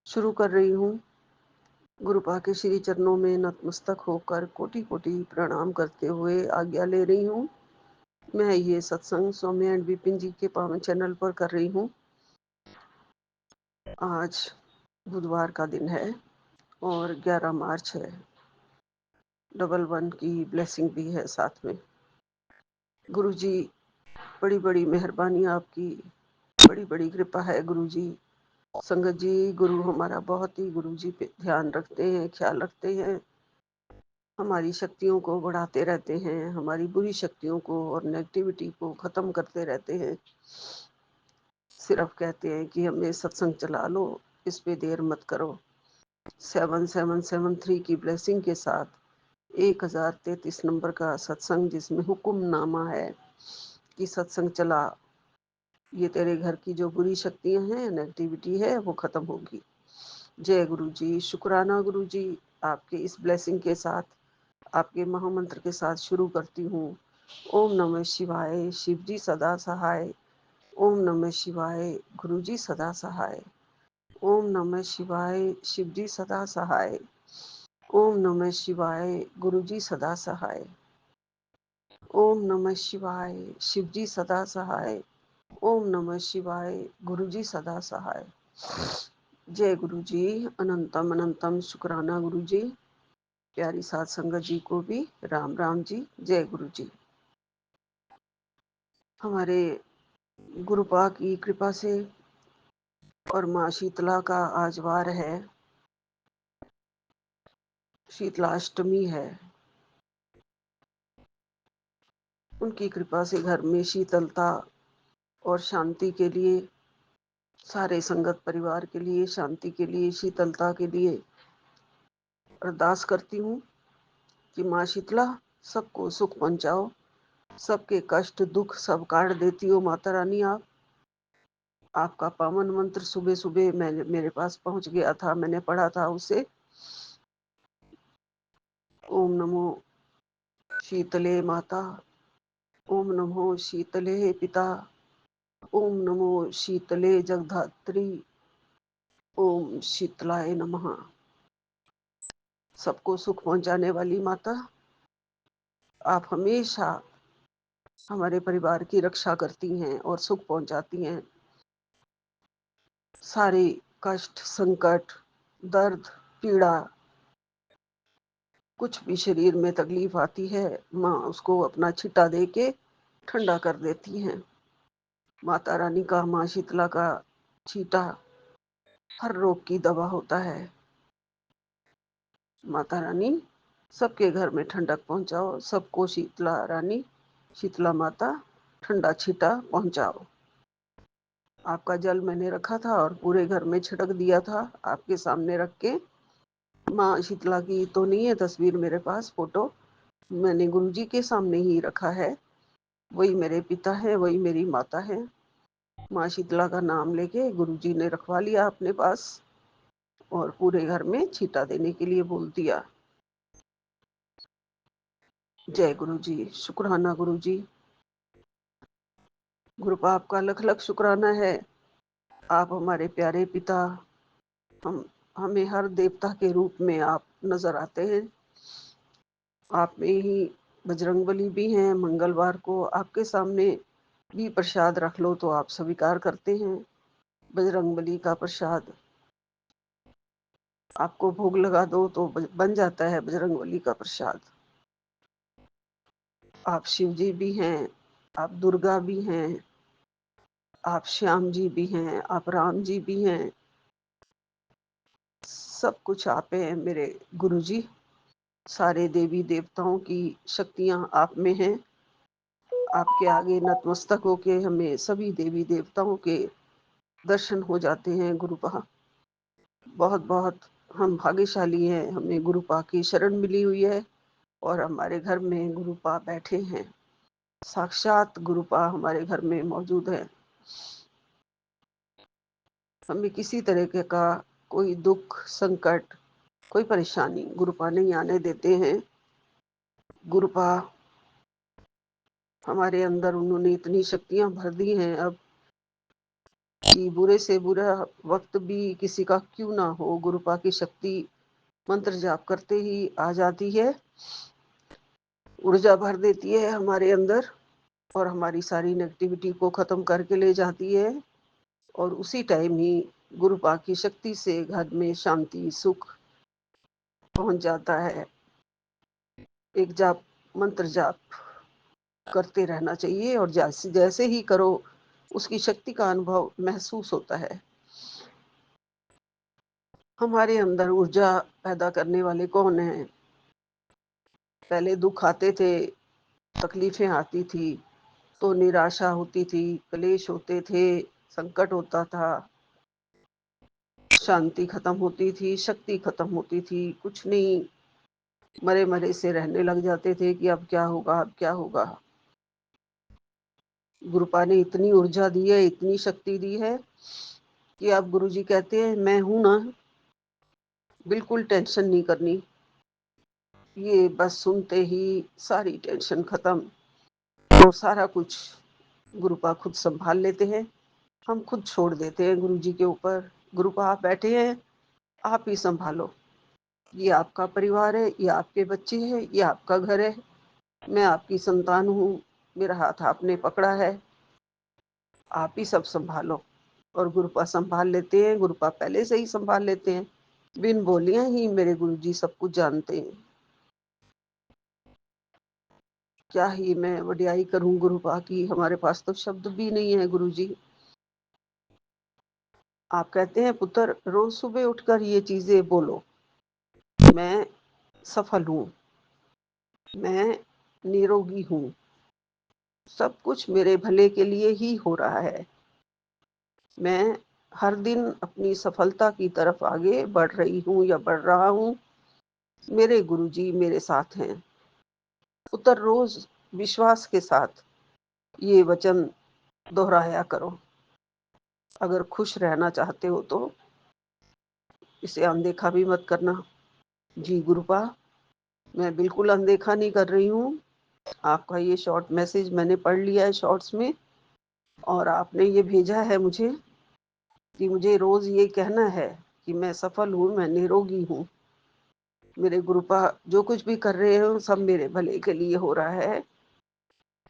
शुरू कर रही हूँ। गुरुपा के श्री चरणों में नतमस्तक होकर कोटि कोटि प्रणाम करते हुए आज्ञा ले रही हूँ। मैं ये सत्संग सौम्या एंड विपिन जी के पावन चैनल पर कर रही हूँ। आज बुधवार का दिन है और 11 मार्च है। 11 की ब्लेसिंग भी है साथ में। गुरु जी, बड़ी बड़ी मेहरबानी आपकी, बड़ी बड़ी कृपा है गुरु जी। संगत जी, गुरु हमारा बहुत ही गुरु जी पे ध्यान रखते हैं, ख्याल रखते हैं, हमारी शक्तियों को बढ़ाते रहते हैं, हमारी बुरी शक्तियों को और नेगेटिविटी को खत्म करते रहते हैं। सिर्फ कहते हैं कि हमें सत्संग चला लो, इस पे देर मत करो। 7773 की ब्लेसिंग के साथ 1033 नंबर का सत्संग, जिसमें हुक्मनामा है कि सत्संग चला, ये तेरे घर की जो बुरी शक्तियां हैं, नेगेटिविटी है, वो खत्म होगी। जय गुरु जी, शुक्राना गुरु जी। आपके इस ब्लेसिंग के साथ, आपके महामंत्र के साथ शुरू करती हूँ। ओम नमः शिवाय, शिव जी सदा सहाय। ओम नमः शिवाय, गुरु जी सदा सहाय। ओम नमः शिवाय, शिव जी सदा सहाय। ओम नमः शिवाय, गुरु जी सदा सहाय। ओम नमः शिवाय, शिव जी सदा सहाय। ओम नमः शिवाय, गुरु जी सदा सहाय। जय गुरु जी। अनंतम अनंतम शुक्राना गुरु जी। प्यारी साध संगत जी को भी राम राम जी। जय गुरु जी। हमारे गुरुपा की कृपा से और माँ शीतला का आज वार है, शीतलाष्टमी है। उनकी कृपा से घर में शीतलता और शांति के लिए, सारे संगत परिवार के लिए शांति के लिए, शीतलता के लिए अरदास करती हूँ कि माँ शीतला सबको सुख पहुंचाओ, सबके कष्ट दुख सब काट देती हो माता रानी। आपका पावन मंत्र सुबह सुबह मेरे पास पहुंच गया था, मैंने पढ़ा था उसे। ओम नमो शीतले माता, ओम नमो शीतले पिता, ओम नमो शीतले जगधात्री, ओम शीतलाय नमः। सबको सुख पहुंचाने वाली माता, आप हमेशा हमारे परिवार की रक्षा करती हैं और सुख पहुंचाती हैं। सारे कष्ट संकट दर्द पीड़ा, कुछ भी शरीर में तकलीफ आती है, माँ उसको अपना छिटा दे के ठंडा कर देती हैं। माता रानी का, माँ शीतला का छीटा हर रोग की दवा होता है। माता रानी सबके घर में ठंडक पहुंचाओ, सबको शीतला रानी, शीतला माता ठंडा छीटा पहुंचाओ। आपका जल मैंने रखा था और पूरे घर में छिड़क दिया था, आपके सामने रख के। माँ शीतला की तो नहीं है तस्वीर मेरे पास, फोटो मैंने गुरुजी के सामने ही रखा है। वही मेरे पिता है, वही मेरी माता है। माँ शीतला का नाम लेके गुरुजी ने रखवा लिया अपने पास और पूरे घर में छीटा देने के लिए बोल दिया। जय गुरु जी। शुक्राना गुरु जी। गुरुपा आपका लख लख शुक्राना है। आप हमारे प्यारे पिता, हम हमें हर देवता के रूप में आप नजर आते हैं। आप में ही बजरंगबली भी हैं। मंगलवार को आपके सामने भी प्रसाद रख लो तो आप स्वीकार करते हैं। बजरंगबली का प्रसाद आपको भोग लगा दो तो बन जाता है बजरंगबली का प्रसाद। आप शिव जी भी हैं, आप दुर्गा भी हैं, आप श्याम जी भी हैं, आप राम जी भी हैं। सब कुछ आप हैं मेरे गुरु जी। सारे देवी देवताओं की शक्तियां आप में हैं। आपके आगे नतमस्तक होके हमें सभी देवी देवताओं के दर्शन हो जाते हैं गुरुपा। बहुत बहुत हम भाग्यशाली हैं, हमें गुरुपा की शरण मिली हुई है और हमारे घर में गुरुपा बैठे हैं। साक्षात गुरुपा हमारे घर में मौजूद है। हमें किसी तरह का कोई दुख संकट कोई परेशानी गुरुपा नहीं आने देते हैं। गुरुपा हमारे अंदर उन्होंने इतनी शक्तियां भर दी हैं अब कि बुरे से बुरा वक्त भी किसी का क्यों ना हो, गुरुपा की शक्ति मंत्र जाप करते ही आ जाती है, ऊर्जा भर देती है हमारे अंदर और हमारी सारी नेगेटिविटी को खत्म करके ले जाती है। और उसी टाइम ही गुरुपा की शक्ति से घर में शांति सुख पहुंच जाता है। एक जाप मंत्र जाप करते रहना चाहिए और जैसे जैसे ही करो उसकी शक्ति का अनुभव महसूस होता है। हमारे अंदर ऊर्जा पैदा करने वाले कौन हैं? पहले दुख आते थे, तकलीफें आती थी तो निराशा होती थी, क्लेश होते थे, संकट होता था, शांति खत्म होती थी, शक्ति खत्म होती थी, कुछ नहीं, मरे मरे से रहने लग जाते थे कि अब क्या होगा, अब क्या होगा। गुरुपा ने इतनी ऊर्जा दी है, इतनी शक्ति दी है कि अब गुरुजी कहते हैं मैं हूं ना, बिल्कुल टेंशन नहीं करनी। ये बस सुनते ही सारी टेंशन खत्म और सारा कुछ गुरुपा खुद संभाल लेते हैं। हम खुद छोड़ देते हैं गुरुजी के ऊपर। गुरुपा आप बैठे हैं, आप ही संभालो। ये आपका परिवार है, ये आपके बच्चे हैं, ये आपका घर है। मैं आपकी संतान हूँ, मेरा हाथ आपने पकड़ा है, आप ही सब संभालो। और गुरुपा संभाल लेते हैं। गुरुपा पहले से ही संभाल लेते हैं, बिन बोलियां ही मेरे गुरुजी सब कुछ जानते हैं। क्या ही मैं वडियाई करूं गुरुपा की, हमारे पास तो शब्द भी नहीं है गुरुजी। आप कहते हैं पुत्र रोज सुबह उठकर ये चीजें बोलो, मैं सफल हूं, मैं निरोगी हूं, सब कुछ मेरे भले के लिए ही हो रहा है, मैं हर दिन अपनी सफलता की तरफ आगे बढ़ रही हूं या बढ़ रहा हूं, मेरे गुरुजी मेरे साथ हैं। पुत्र रोज विश्वास के साथ ये वचन दोहराया करो। अगर खुश रहना चाहते हो तो इसे अनदेखा भी मत करना। जी गुरुपा, मैं बिल्कुल अनदेखा नहीं कर रही हूँ। आपका ये शॉर्ट मैसेज मैंने पढ़ लिया है शॉर्ट्स में, और आपने ये भेजा है मुझे कि मुझे रोज ये कहना है कि मैं सफल हूँ, मैं निरोगी हूँ। मेरे गुरुपा जो कुछ भी कर रहे हो सब मेरे भले के लिए हो रहा है,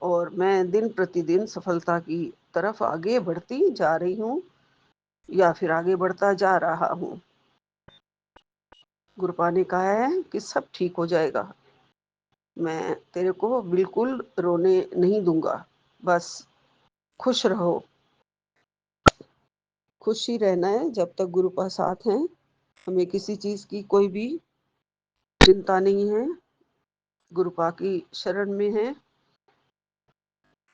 और मैं दिन प्रतिदिन सफलता की तरफ आगे बढ़ती जा रही हूँ या फिर आगे बढ़ता जा रहा हूँ। गुरुपा ने कहा है कि सब ठीक हो जाएगा, मैं तेरे को बिल्कुल रोने नहीं दूंगा, बस खुश रहो। खुश ही रहना है जब तक गुरुपा साथ हैं, हमें किसी चीज की कोई भी चिंता नहीं है। गुरुपा की शरण में है।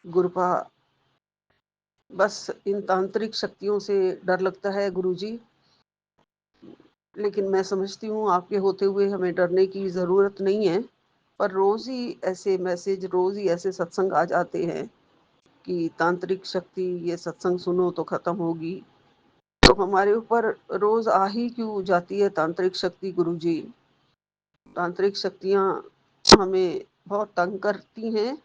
गुरुपा बस इन तांत्रिक शक्तियों से डर लगता है गुरुजी, लेकिन मैं समझती हूँ आपके होते हुए हमें डरने की जरूरत नहीं है। पर रोज ही ऐसे मैसेज, रोज ही ऐसे सत्संग आ जाते हैं कि तांत्रिक शक्ति ये सत्संग सुनो तो खत्म होगी। तो हमारे ऊपर रोज आ ही क्यों जाती है तांत्रिक शक्ति गुरुजी। तांत्रिक शक्तियाँ हमें बहुत तंग करती हैं,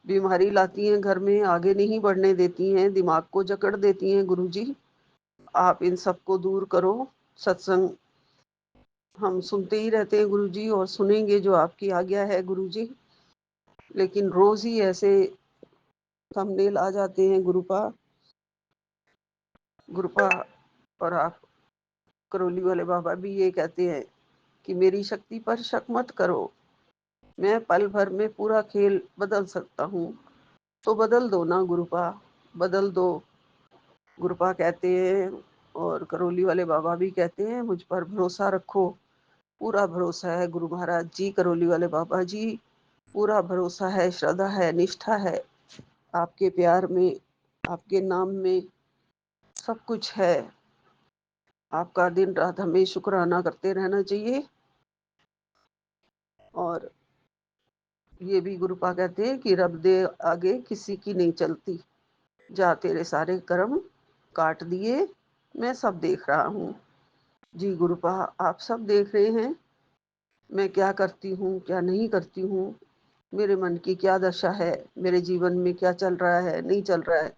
बीमारी लाती हैं, घर में आगे नहीं बढ़ने देती हैं, दिमाग को जकड़ देती हैं गुरुजी। आप इन सब को दूर करो। सत्संग हम सुनते ही रहते हैं गुरुजी, और सुनेंगे जो आपकी आज्ञा है गुरुजी। लेकिन रोज ही ऐसे थंबनेल आ जाते हैं गुरुपा। गुरुपा और आप करौली वाले बाबा भी ये कहते हैं कि मेरी शक्ति पर शक मत करो, मैं पल भर में पूरा खेल बदल सकता हूँ। तो बदल दो ना गुरुपा, बदल दो। गुरुपा कहते हैं और करौली वाले बाबा भी कहते हैं मुझ पर भरोसा रखो। पूरा भरोसा है गुरु महाराज जी, करौली वाले बाबा जी, पूरा भरोसा है, श्रद्धा है, निष्ठा है आपके प्यार में, आपके नाम में सब कुछ है। आपका दिन रात हमें शुक्राना करते रहना चाहिए। और ये भी गुरुपा कहते हैं कि रब दे आगे किसी की नहीं चलती, जा तेरे सारे कर्म काट दिए, मैं सब देख रहा हूँ। जी गुरुपा, आप सब देख रहे हैं मैं क्या करती हूँ क्या नहीं करती हूँ, मेरे मन की क्या दशा है, मेरे जीवन में क्या चल रहा है नहीं चल रहा है,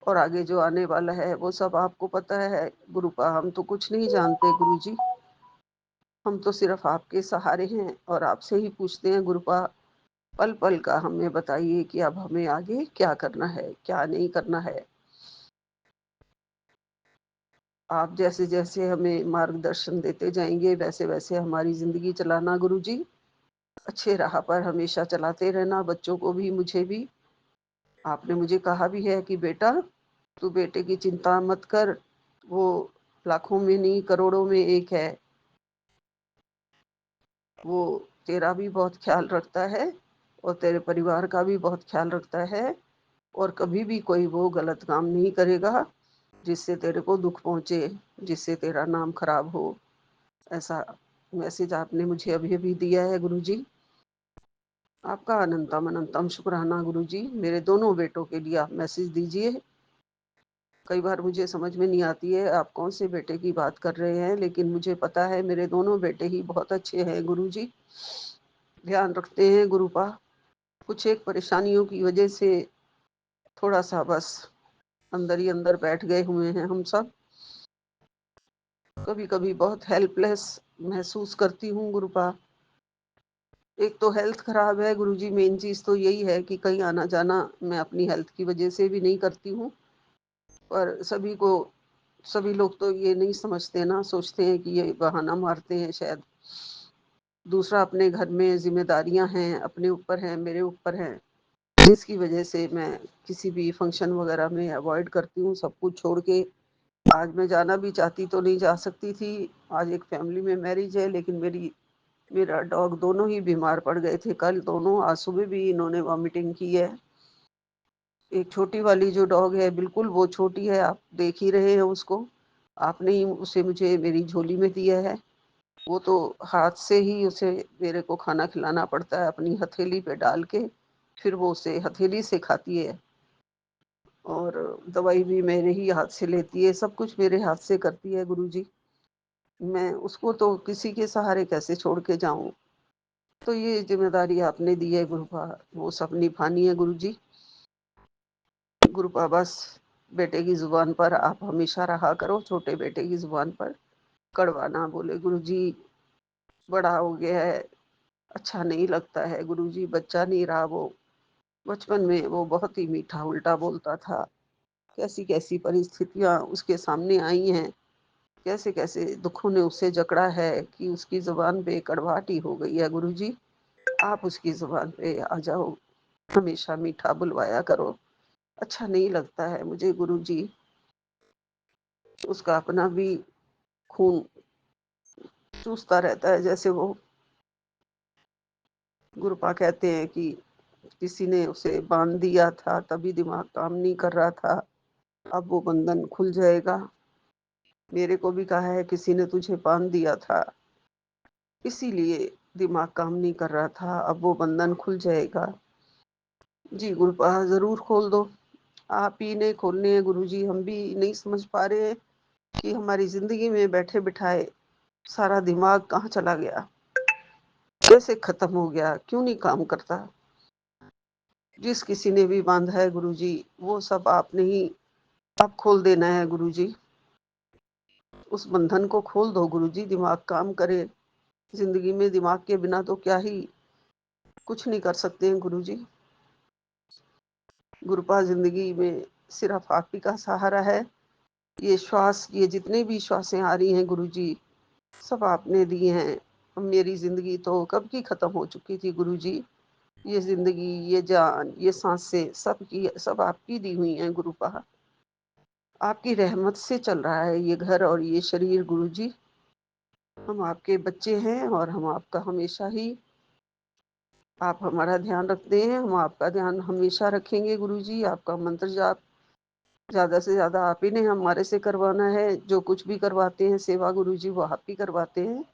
और आगे जो आने वाला है वो सब आपको पता है गुरुपा। हम तो कुछ नहीं जानते गुरुजी, हम तो सिर्फ आपके सहारे हैं और आपसे ही पूछते हैं गुरुपा। पल पल का हमें बताइए कि अब हमें आगे क्या करना है क्या नहीं करना है। आप जैसे जैसे हमें मार्गदर्शन देते जाएंगे वैसे वैसे हमारी जिंदगी चलाना गुरुजी। अच्छे राह पर हमेशा चलाते रहना, बच्चों को भी मुझे भी। आपने मुझे कहा भी है कि बेटा तू बेटे की चिंता मत कर, वो लाखों में नहीं करोड़ों में एक है, वो तेरा भी बहुत ख्याल रखता है और तेरे परिवार का भी बहुत ख्याल रखता है, और कभी भी कोई वो गलत काम नहीं करेगा जिससे तेरे को दुख पहुंचे, जिससे तेरा नाम खराब हो। ऐसा मैसेज आपने मुझे अभी अभी दिया है गुरुजी। आपका अनंतम अनंतम शुक्राना गुरुजी। मेरे दोनों बेटों के लिए आप मैसेज दीजिए। कई बार मुझे समझ में नहीं आती है आप कौन से बेटे की बात कर रहे हैं, लेकिन मुझे पता है मेरे दोनों बेटे ही बहुत अच्छे हैं गुरुजी, ध्यान रखते हैं गुरुपा। कुछ एक परेशानियों की वजह से थोड़ा सा बस अंदर ही अंदर बैठ गए हुए हैं हम सब। कभी कभी बहुत हेल्पलेस महसूस करती हूँ गुरुपा। एक तो हेल्थ खराब है गुरुजी, मेन चीज तो यही है कि कहीं आना जाना मैं अपनी हेल्थ की वजह से भी नहीं करती हूँ, पर सभी को सभी लोग तो ये नहीं समझते ना, सोचते हैं कि ये बहाना मारते हैं शायद। दूसरा, अपने घर में ज़िम्मेदारियाँ हैं, अपने ऊपर हैं, मेरे ऊपर हैं, जिसकी वजह से मैं किसी भी फंक्शन वगैरह में अवॉइड करती हूँ, सब कुछ छोड़ के। आज मैं जाना भी चाहती तो नहीं जा सकती थी। आज एक फैमिली में मैरिज है, लेकिन मेरा डॉग दोनों ही बीमार पड़ गए थे कल दोनों। आज सुबह भी इन्होंने वॉमिटिंग की है। एक छोटी वाली जो डॉग है, बिल्कुल वो छोटी है, आप देख ही रहे हैं उसको। आपने ही उसे मुझे मेरी झोली में दिया है। वो तो हाथ से ही उसे मेरे को खाना खिलाना पड़ता है, अपनी हथेली पे डाल के, फिर वो उसे हथेली से खाती है। और दवाई भी मेरे ही हाथ से लेती है, सब कुछ मेरे हाथ से करती है गुरुजी। मैं उसको तो किसी के सहारे कैसे छोड़ के जाऊँ? तो ये ज़िम्मेदारी आपने दी है गुरुपा, वो सब निभानी है गुरुजी। गुरुपा, बस बेटे की ज़ुबान पर आप हमेशा रहा करो, छोटे बेटे की ज़ुबान पर कड़वा ना बोले गुरुजी। बड़ा हो गया है, अच्छा नहीं लगता है गुरुजी, बच्चा नहीं रहा वो। बचपन में वो बहुत ही मीठा उल्टा बोलता था। कैसी-कैसी परिस्थितियाँ उसके सामने आई हैं, कैसे-कैसे दुखों ने उसे जकड़ा है कि उसकी ज़ुबान पे कड़वाहट ही हो गई है गुरुजी। आप उसकी ज़ुबान पे आ जाओ, हमेशा मीठा बुलवाया करो। अच्छा नहीं लगता है मुझे गुरुजी, उसका अपना भी खून चूसता रहता है जैसे वो। गुरुपा कहते हैं कि किसी ने उसे बांध दिया था, तभी दिमाग काम नहीं कर रहा था, अब वो बंधन खुल जाएगा। मेरे को भी कहा है किसी ने तुझे बांध दिया था, इसीलिए दिमाग काम नहीं कर रहा था, अब वो बंधन खुल जाएगा। जी गुरुपा, ज़रूर खोल दो। आप ही ने खोलने हैं गुरुजी, हम भी नहीं समझ पा रहे हैं कि हमारी ज़िंदगी में बैठे-बिठाए सारा दिमाग कहाँ चला गया? कैसे खत्म हो गया? क्यों नहीं काम करता? जिस किसी ने भी बाँधा है गुरुजी, वो सब आपने ही अब खोल देना है गुरुजी। उस बंधन को खोल दो गुरुजी, दिमाग काम करे। ज़िंदगी में दिमाग के बिना तो क्या ही कुछ नहीं कर सकते हैं गुरुजी। गुरुपा, ज़िंदगी में सिर्फ़ आप ही का सहारा है। ये श्वास, ये जितने भी श्वासें आ रही हैं गुरुजी, सब आपने दी हैं। मेरी ज़िंदगी तो कब की खत्म हो चुकी थी गुरुजी। ये ज़िंदगी, ये जान, ये साँसें सब आपकी दी हुई हैं गुरुपा। आपकी रहमत से चल रहा है ये घर और ये शरीर गुरुजी। हम आपके बच्चे हैं और हम आपका हमेशा ही, आप हमारा ध्यान रखते हैं, हम आपका ध्यान हमेशा रखेंगे गुरुजी। आपका मंत्र जाप ज़्यादा से ज़्यादा आप ही ने हमारे से करवाना है। जो कुछ भी करवाते हैं सेवा गुरुजी, वो आप ही करवाते हैं।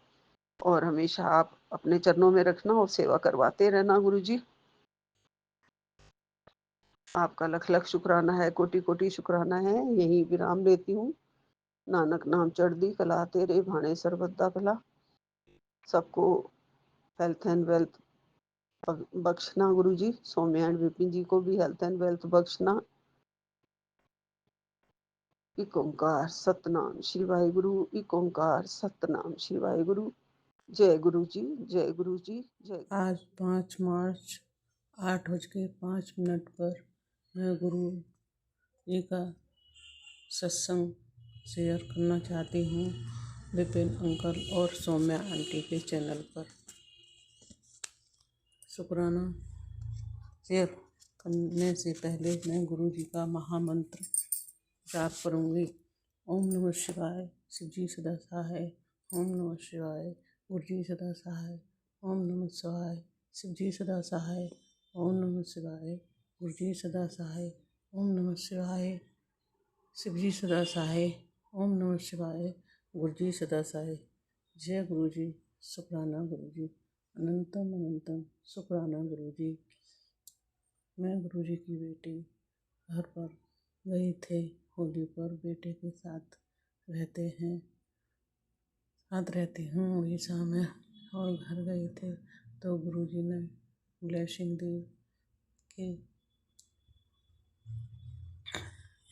और हमेशा आप अपने चरणों में रखना और सेवा करवाते रहना गुरुजी। आपका लख-लख शुक्राना है, कोटि-कोटि शुक्राना है। यहीं विराम लेती हूँ। नानक नाम चढ़दी कला तेरे भाणे सर्बत दा भला। सबको हेल्थ एंड वेल्थ बख्शना गुरुजी। सौम्या एंड विपिन जी को भी हेल्थ एंड वेल्थ बख्शना। एक ओंकार सतनाम श्री वाहिगुरु, एक ओंकार सतनाम श्री वाहिगुरु। जय गुरु जी, जय गुरु जी, जय। आज 5 मार्च 8:05 पर मैं गुरु जी का सत्संग शेयर करना चाहती हूँ विपिन अंकल और सौम्या आंटी के चैनल पर। शुक्राना शेयर करने से पहले मैं गुरु जी का महामंत्र जाप करूँगी। ओम नमः शिवाय, शिव जी सदा सहाय। ओम नमः शिवाय, गुरु जी सदा सहाय। ओम नमः शिवाय, शिव जी सदा सहाय। ओम नमः शिवाय, गुरु जी सदा सहाय। ओम नमः शिवाय, शिव जी सदा सहाय। ओम नमः शिवाय, गुरु जी सदा सहाय। जय गुरु जी, शुक्राना गुरु जी, अनंतम अनंतम शुक्राना गुरु जी। मैं गुरु जी की बेटी घर पर गए थे, होली पर बेटे के साथ रहती हूँ उड़ीसा में, और घर गए थे तो गुरु जी ने ब्लेसिंग दी कि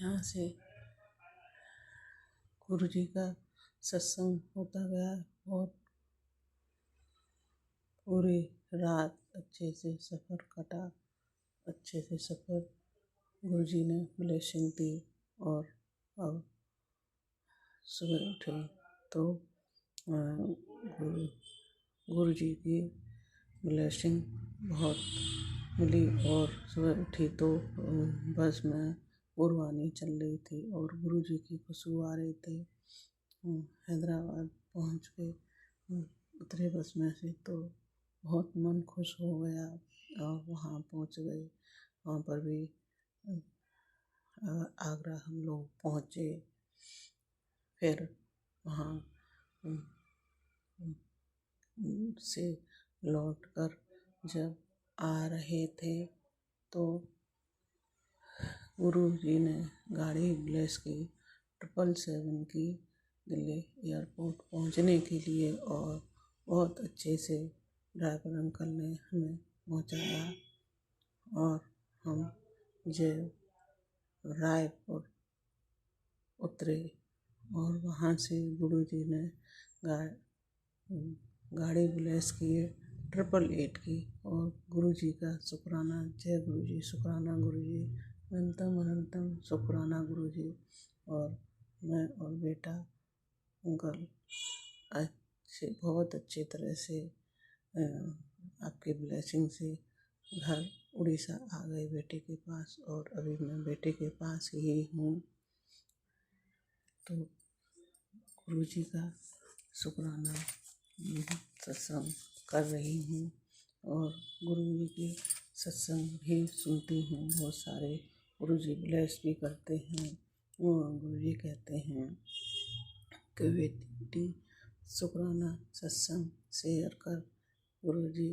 यहाँ से गुरु जी का सत्संग होता गया और पूरी रात अच्छे से सफ़र कटा। अच्छे से सफ़र गुरु जी ने ब्लेसिंग दी और अब सुबह उठे तो गुरु जी की ब्लेसिंग बहुत मिली। और सुबह उठी तो बस में गुरबानी चल रही थी और गुरु जी की खुशबू आ रही थी। हैदराबाद पहुँच के उतरे बस में से तो बहुत मन खुश हो गया और वहाँ पहुँच गए। वहाँ पर भी आगरा हम लोग पहुँचे। फिर वहाँ से लौटकर जब आ रहे थे तो गुरु जी ने गाड़ी ब्लेस की 777 की दिल्ली एयरपोर्ट पहुंचने के लिए, और बहुत अच्छे से ड्राइवर अंकल ने हमें पहुंचाया और हम जय रायपुर उतरे। और वहाँ से गुरु जी ने गाड़ी ब्लेस किए 888 की। और गुरु जी का शुक्राना, जय गुरु जी, शुक्राना गुरु जी, अनंतम अनंतम शुक्राना गुरु जी। और मैं और बेटा अंकल बहुत अच्छे तरह से आपके ब्लेसिंग से घर उड़ीसा आ गए बेटे के पास, और अभी मैं बेटे के पास ही हूँ। तो गुरु जी का शुक्राना सत्संग कर रही हूँ और गुरु जी की सत्संग भी सुनती हूँ। बहुत सारे गुरु जी ब्लेस भी करते हैं और गुरु जी कहते हैं कि बेटी शुक्राना सत्संग शेयर कर। गुरु जी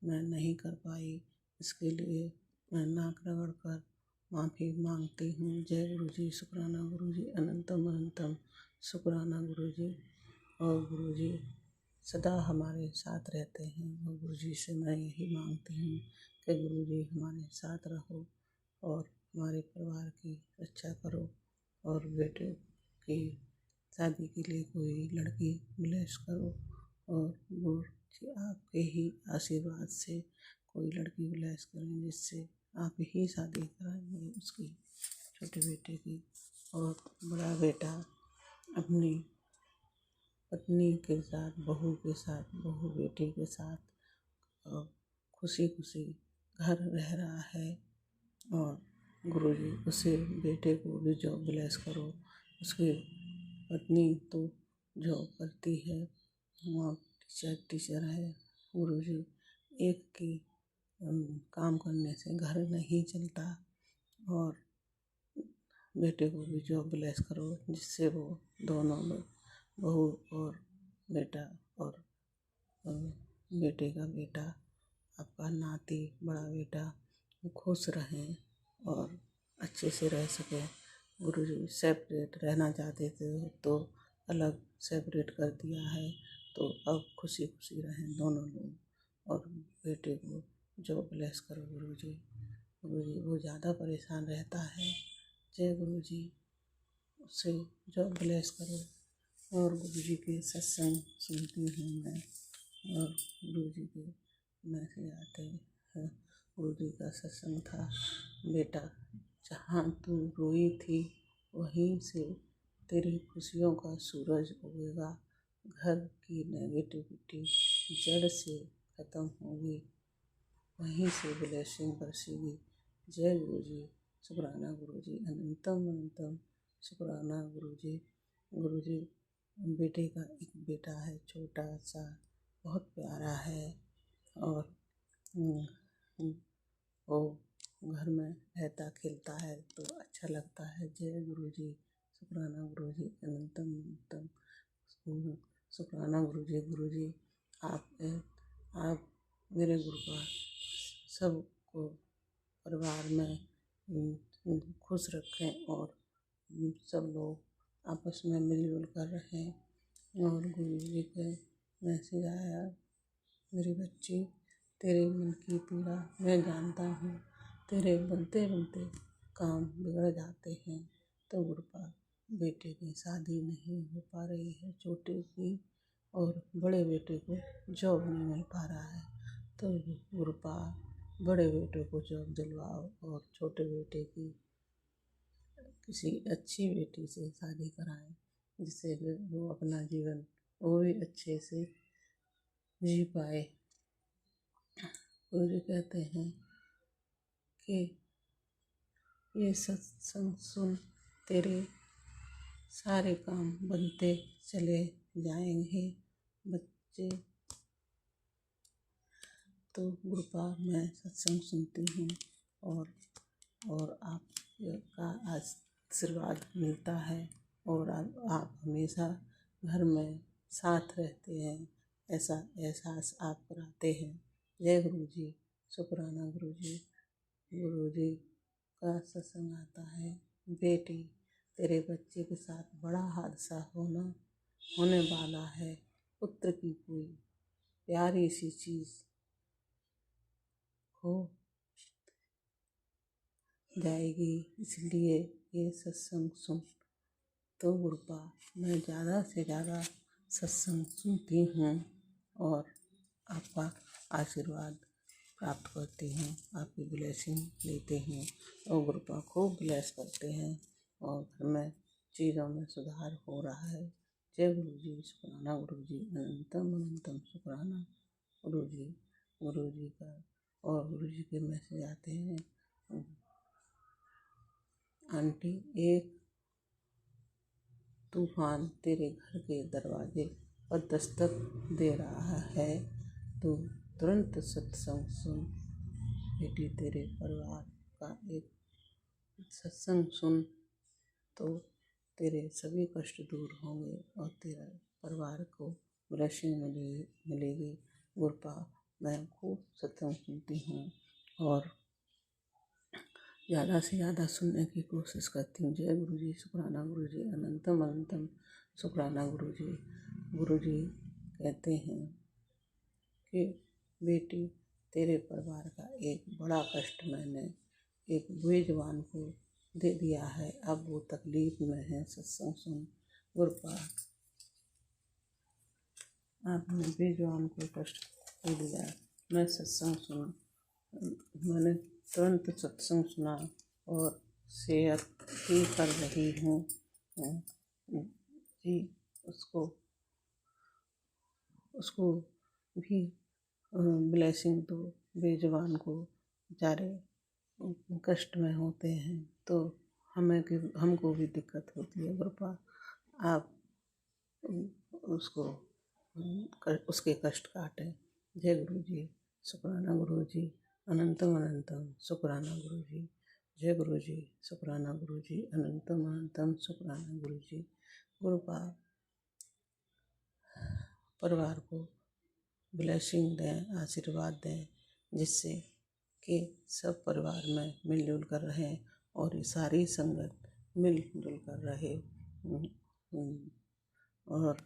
मैं नहीं कर पाई, इसके लिए मैं नाक रगड़ कर माफ़ी मांगती हूँ। जय गुरु जी, शुक्राना गुरु जी, अनंतम अनंतम शुक्राना गुरु जी। और गुरु जी सदा हमारे साथ रहते हैं और गुरु जी से मैं यही मांगती हूँ कि गुरु जी हमारे साथ रहो और हमारे परिवार की रक्षा करो और बेटे की शादी के लिए कोई लड़की ब्लेस करो। और गुरु जी आपके ही आशीर्वाद से कोई लड़की ब्लेस करें जिससे आप ही शादी कराएंगे उसकी छोटे बेटे की। और बड़ा बेटा अपनी पत्नी के साथ, बहू के साथ, बहू बेटे के साथ खुशी खुशी घर रह रहा है। और गुरु जी उसे बेटे को भी जॉब ब्लेस करो। उसकी पत्नी तो जॉब करती है और टीचर है। गुरु जी एक की काम करने से घर नहीं चलता, और बेटे को भी जॉब ब्लेस करो जिससे वो दोनों लोग, बहू और बेटा और बेटे का बेटा, आपका नाती बड़ा बेटा खुश रहें और अच्छे से रह सकें। गुरु जी सेपरेट रहना चाहते थे तो अलग सेपरेट कर दिया है, तो अब खुशी खुशी रहें दोनों लोग। और बेटे को जॉब ब्लेस करो गुरु जी। गुरु जी वो ज़्यादा परेशान रहता है, जय गुरु जी, उसे जॉब ब्लेस करो। और गुरु जी के सत्संग सुनती हूँ मैं, और गुरु जी के मैसेज आते हैं। गुरु जी का सत्संग था, बेटा जहाँ तू रोई थी वहीं से तेरी खुशियों का सूरज उगेगा। घर की नेगेटिविटी जड़ से खत्म होगी, वहीं से ब्लेसिंग बरसेगी। जय गुरु जी, शुक्राना गुरु जी, अनंतम अनंतम शुक्राना गुरु जी। गुरु जी बेटे का एक बेटा है छोटा सा, बहुत प्यारा है, और वो घर में रहता खेलता है तो अच्छा लगता है। जय गुरु जी, शुक्राना गुरु जी, अनंतम अनंतम शुक्राना गुरु जी। गुरु जी आप मेरे गुरु का सबको परिवार में खुश रखें और सब लोग आपस में मिलजुल कर रहें। और गुरु जी के मैसेज आया, मेरी बच्ची तेरे मन की पीड़ा मैं जानता हूँ, तेरे बनते बनते काम बिगड़ जाते हैं। तो गुरुपा बेटे की शादी नहीं हो पा रही है छोटे की, और बड़े बेटे को जॉब नहीं मिल पा रहा है, तो गुरुपा बड़े बेटे को जॉब दिलवाओ और छोटे बेटे की किसी अच्छी बेटी से शादी कराएं। जिससे वो अपना जीवन वो भी अच्छे से जी पाए। गुरु जी कहते हैं कि ये सत्संग सुन, तेरे सारे काम बनते चले जाएंगे। बच्चे तो गुरुपा मैं सत्संग सुनती हूँ और आपका आशीर्वाद मिलता है और आप हमेशा घर में साथ रहते हैं, ऐसा एहसास आप कराते हैं। जय गुरु जी, शुक्राना गुरु जी। गुरु जी का सत्संग आता है, बेटी तेरे बच्चे के साथ बड़ा हादसा होने वाला है। पुत्र की कोई प्यारी सी चीज़ हो जाएगी, इसलिए ये सत्संग सुन। तो गुरुपा मैं ज़्यादा से ज़्यादा सत्संग सुनती हूँ और आपका आशीर्वाद प्राप्त करती हूँ, आपकी ब्लेसिंग लेते हैं और गुरुपा खूब ब्लेस करते हैं और घर में चीज़ों में सुधार हो रहा है। जय गुरु जी, शुक्राना गुरु जी, अनंतम अनंतम शुक्राना गुरु जी का। और गुरु जी के मैसेज आते हैं, आंटी एक तूफान तेरे घर के दरवाजे पर दस्तक दे रहा है, तो तुरंत सत्संग सुन। बेटी तेरे परिवार का एक सत्संग सुन तो तेरे सभी कष्ट दूर होंगे और तेरा परिवार को ब्लेसिंग मिलेगी। गुरुपा मैं खूब सत्संग सुनती हूँ और ज़्यादा से ज़्यादा सुनने की कोशिश करती हूँ। जय गुरु जी, शुक्राना गुरु जी, अनंतम अनंतम शुक्राना गुरु जी। गुरु जी कहते हैं कि बेटी तेरे परिवार का एक बड़ा कष्ट मैंने एक बुए जवान को दे दिया है, अब वो तकलीफ में है। सत्संग सुन गुरुपा, आपने बेजवान को कष्ट दे दिया। मैं सत्संग सुन, मैंने तुरंत सत्संग सुना और शेयर भी कर रही हूँ जी। उसको भी ब्लेसिंग दो। बेजवान को बेचारे कष्ट में होते हैं तो हमको भी दिक्कत होती है। गुरुपा आप उसके कष्ट काटें। जय गुरु जी, शुक्राना गुरु जी, अनंतम अनंतम शुक्राना गुरु जी। जय गुरु जी, शुक्राना गुरु जी, अनंतम अनंतम शुक्राना गुरु जी। गुरुपा परिवार को ब्लेसिंग दें, आशीर्वाद दें, जिससे कि सब परिवार में मिलजुल कर रहें और ये सारी संगत मिलजुल कर रहे। और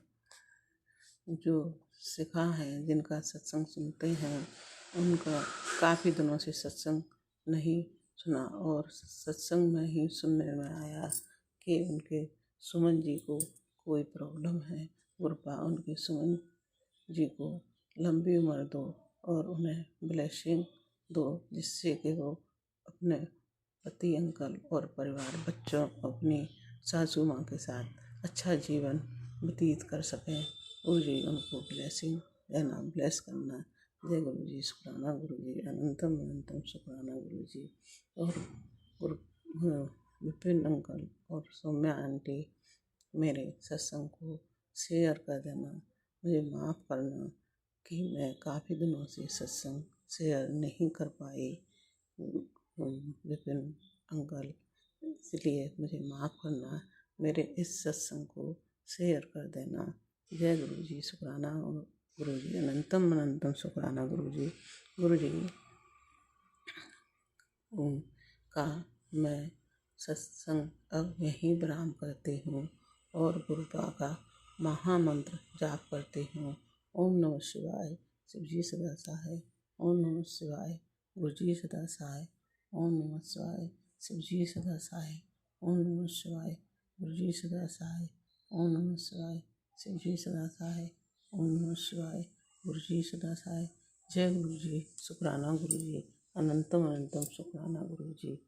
जो सिखा है, जिनका सत्संग सुनते हैं, उनका काफ़ी दिनों से सत्संग नहीं सुना और सत्संग में ही सुनने में आया कि उनके सुमन जी को कोई प्रॉब्लम है। गुरुपा उनके सुमन जी को लंबी उम्र दो और उन्हें ब्लेसिंग दो, जिससे कि वो अपने पति, अंकल और परिवार, बच्चों, अपनी सासू माँ के साथ अच्छा जीवन व्यतीत कर सकें। गुरु जी उनको ब्लेसिंग देना, ब्लेस करना। जय गुरु जी, शुक्राना गुरु जी, अनंतम अनंतम शुक्राना गुरु जी। और गुरु विपिन अंकल और सौम्या आंटी मेरे सत्संग को शेयर कर देना। मुझे माफ़ करना कि मैं काफ़ी दिनों से सत्संग शेयर नहीं कर पाई विपिन अंकल, इसलिए मुझे माफ़ करना। मेरे इस सत्संग को शेयर कर देना। जय गुरु जी, शुक्राना गुरु जी, अनंतम अनंतम शुक्राना गुरु जी। गुरु जी का मैं सत्संग अब यहीं विराम करती हूँ और गुरुपा का महामंत्र जाप करती हूँ। ओम नमः शिवाय, शिवजी सदा सहाय। ओम नमः शिवाय, गुरुजी सदा सहाय। ओम नमः शिवाय, शिवजी सदा सहाय। ओम नमः शिवाय, गुरुजी सदा सहाय। ओम नमः शिवाय, शिवजी सदा सहाय। ओम नमः शिवाय, गुरुजी सदा सहाय। जय गुरु जी, शुक्राना गुरु जी, अनंतम अनंतम शुक्राना गुरु जी।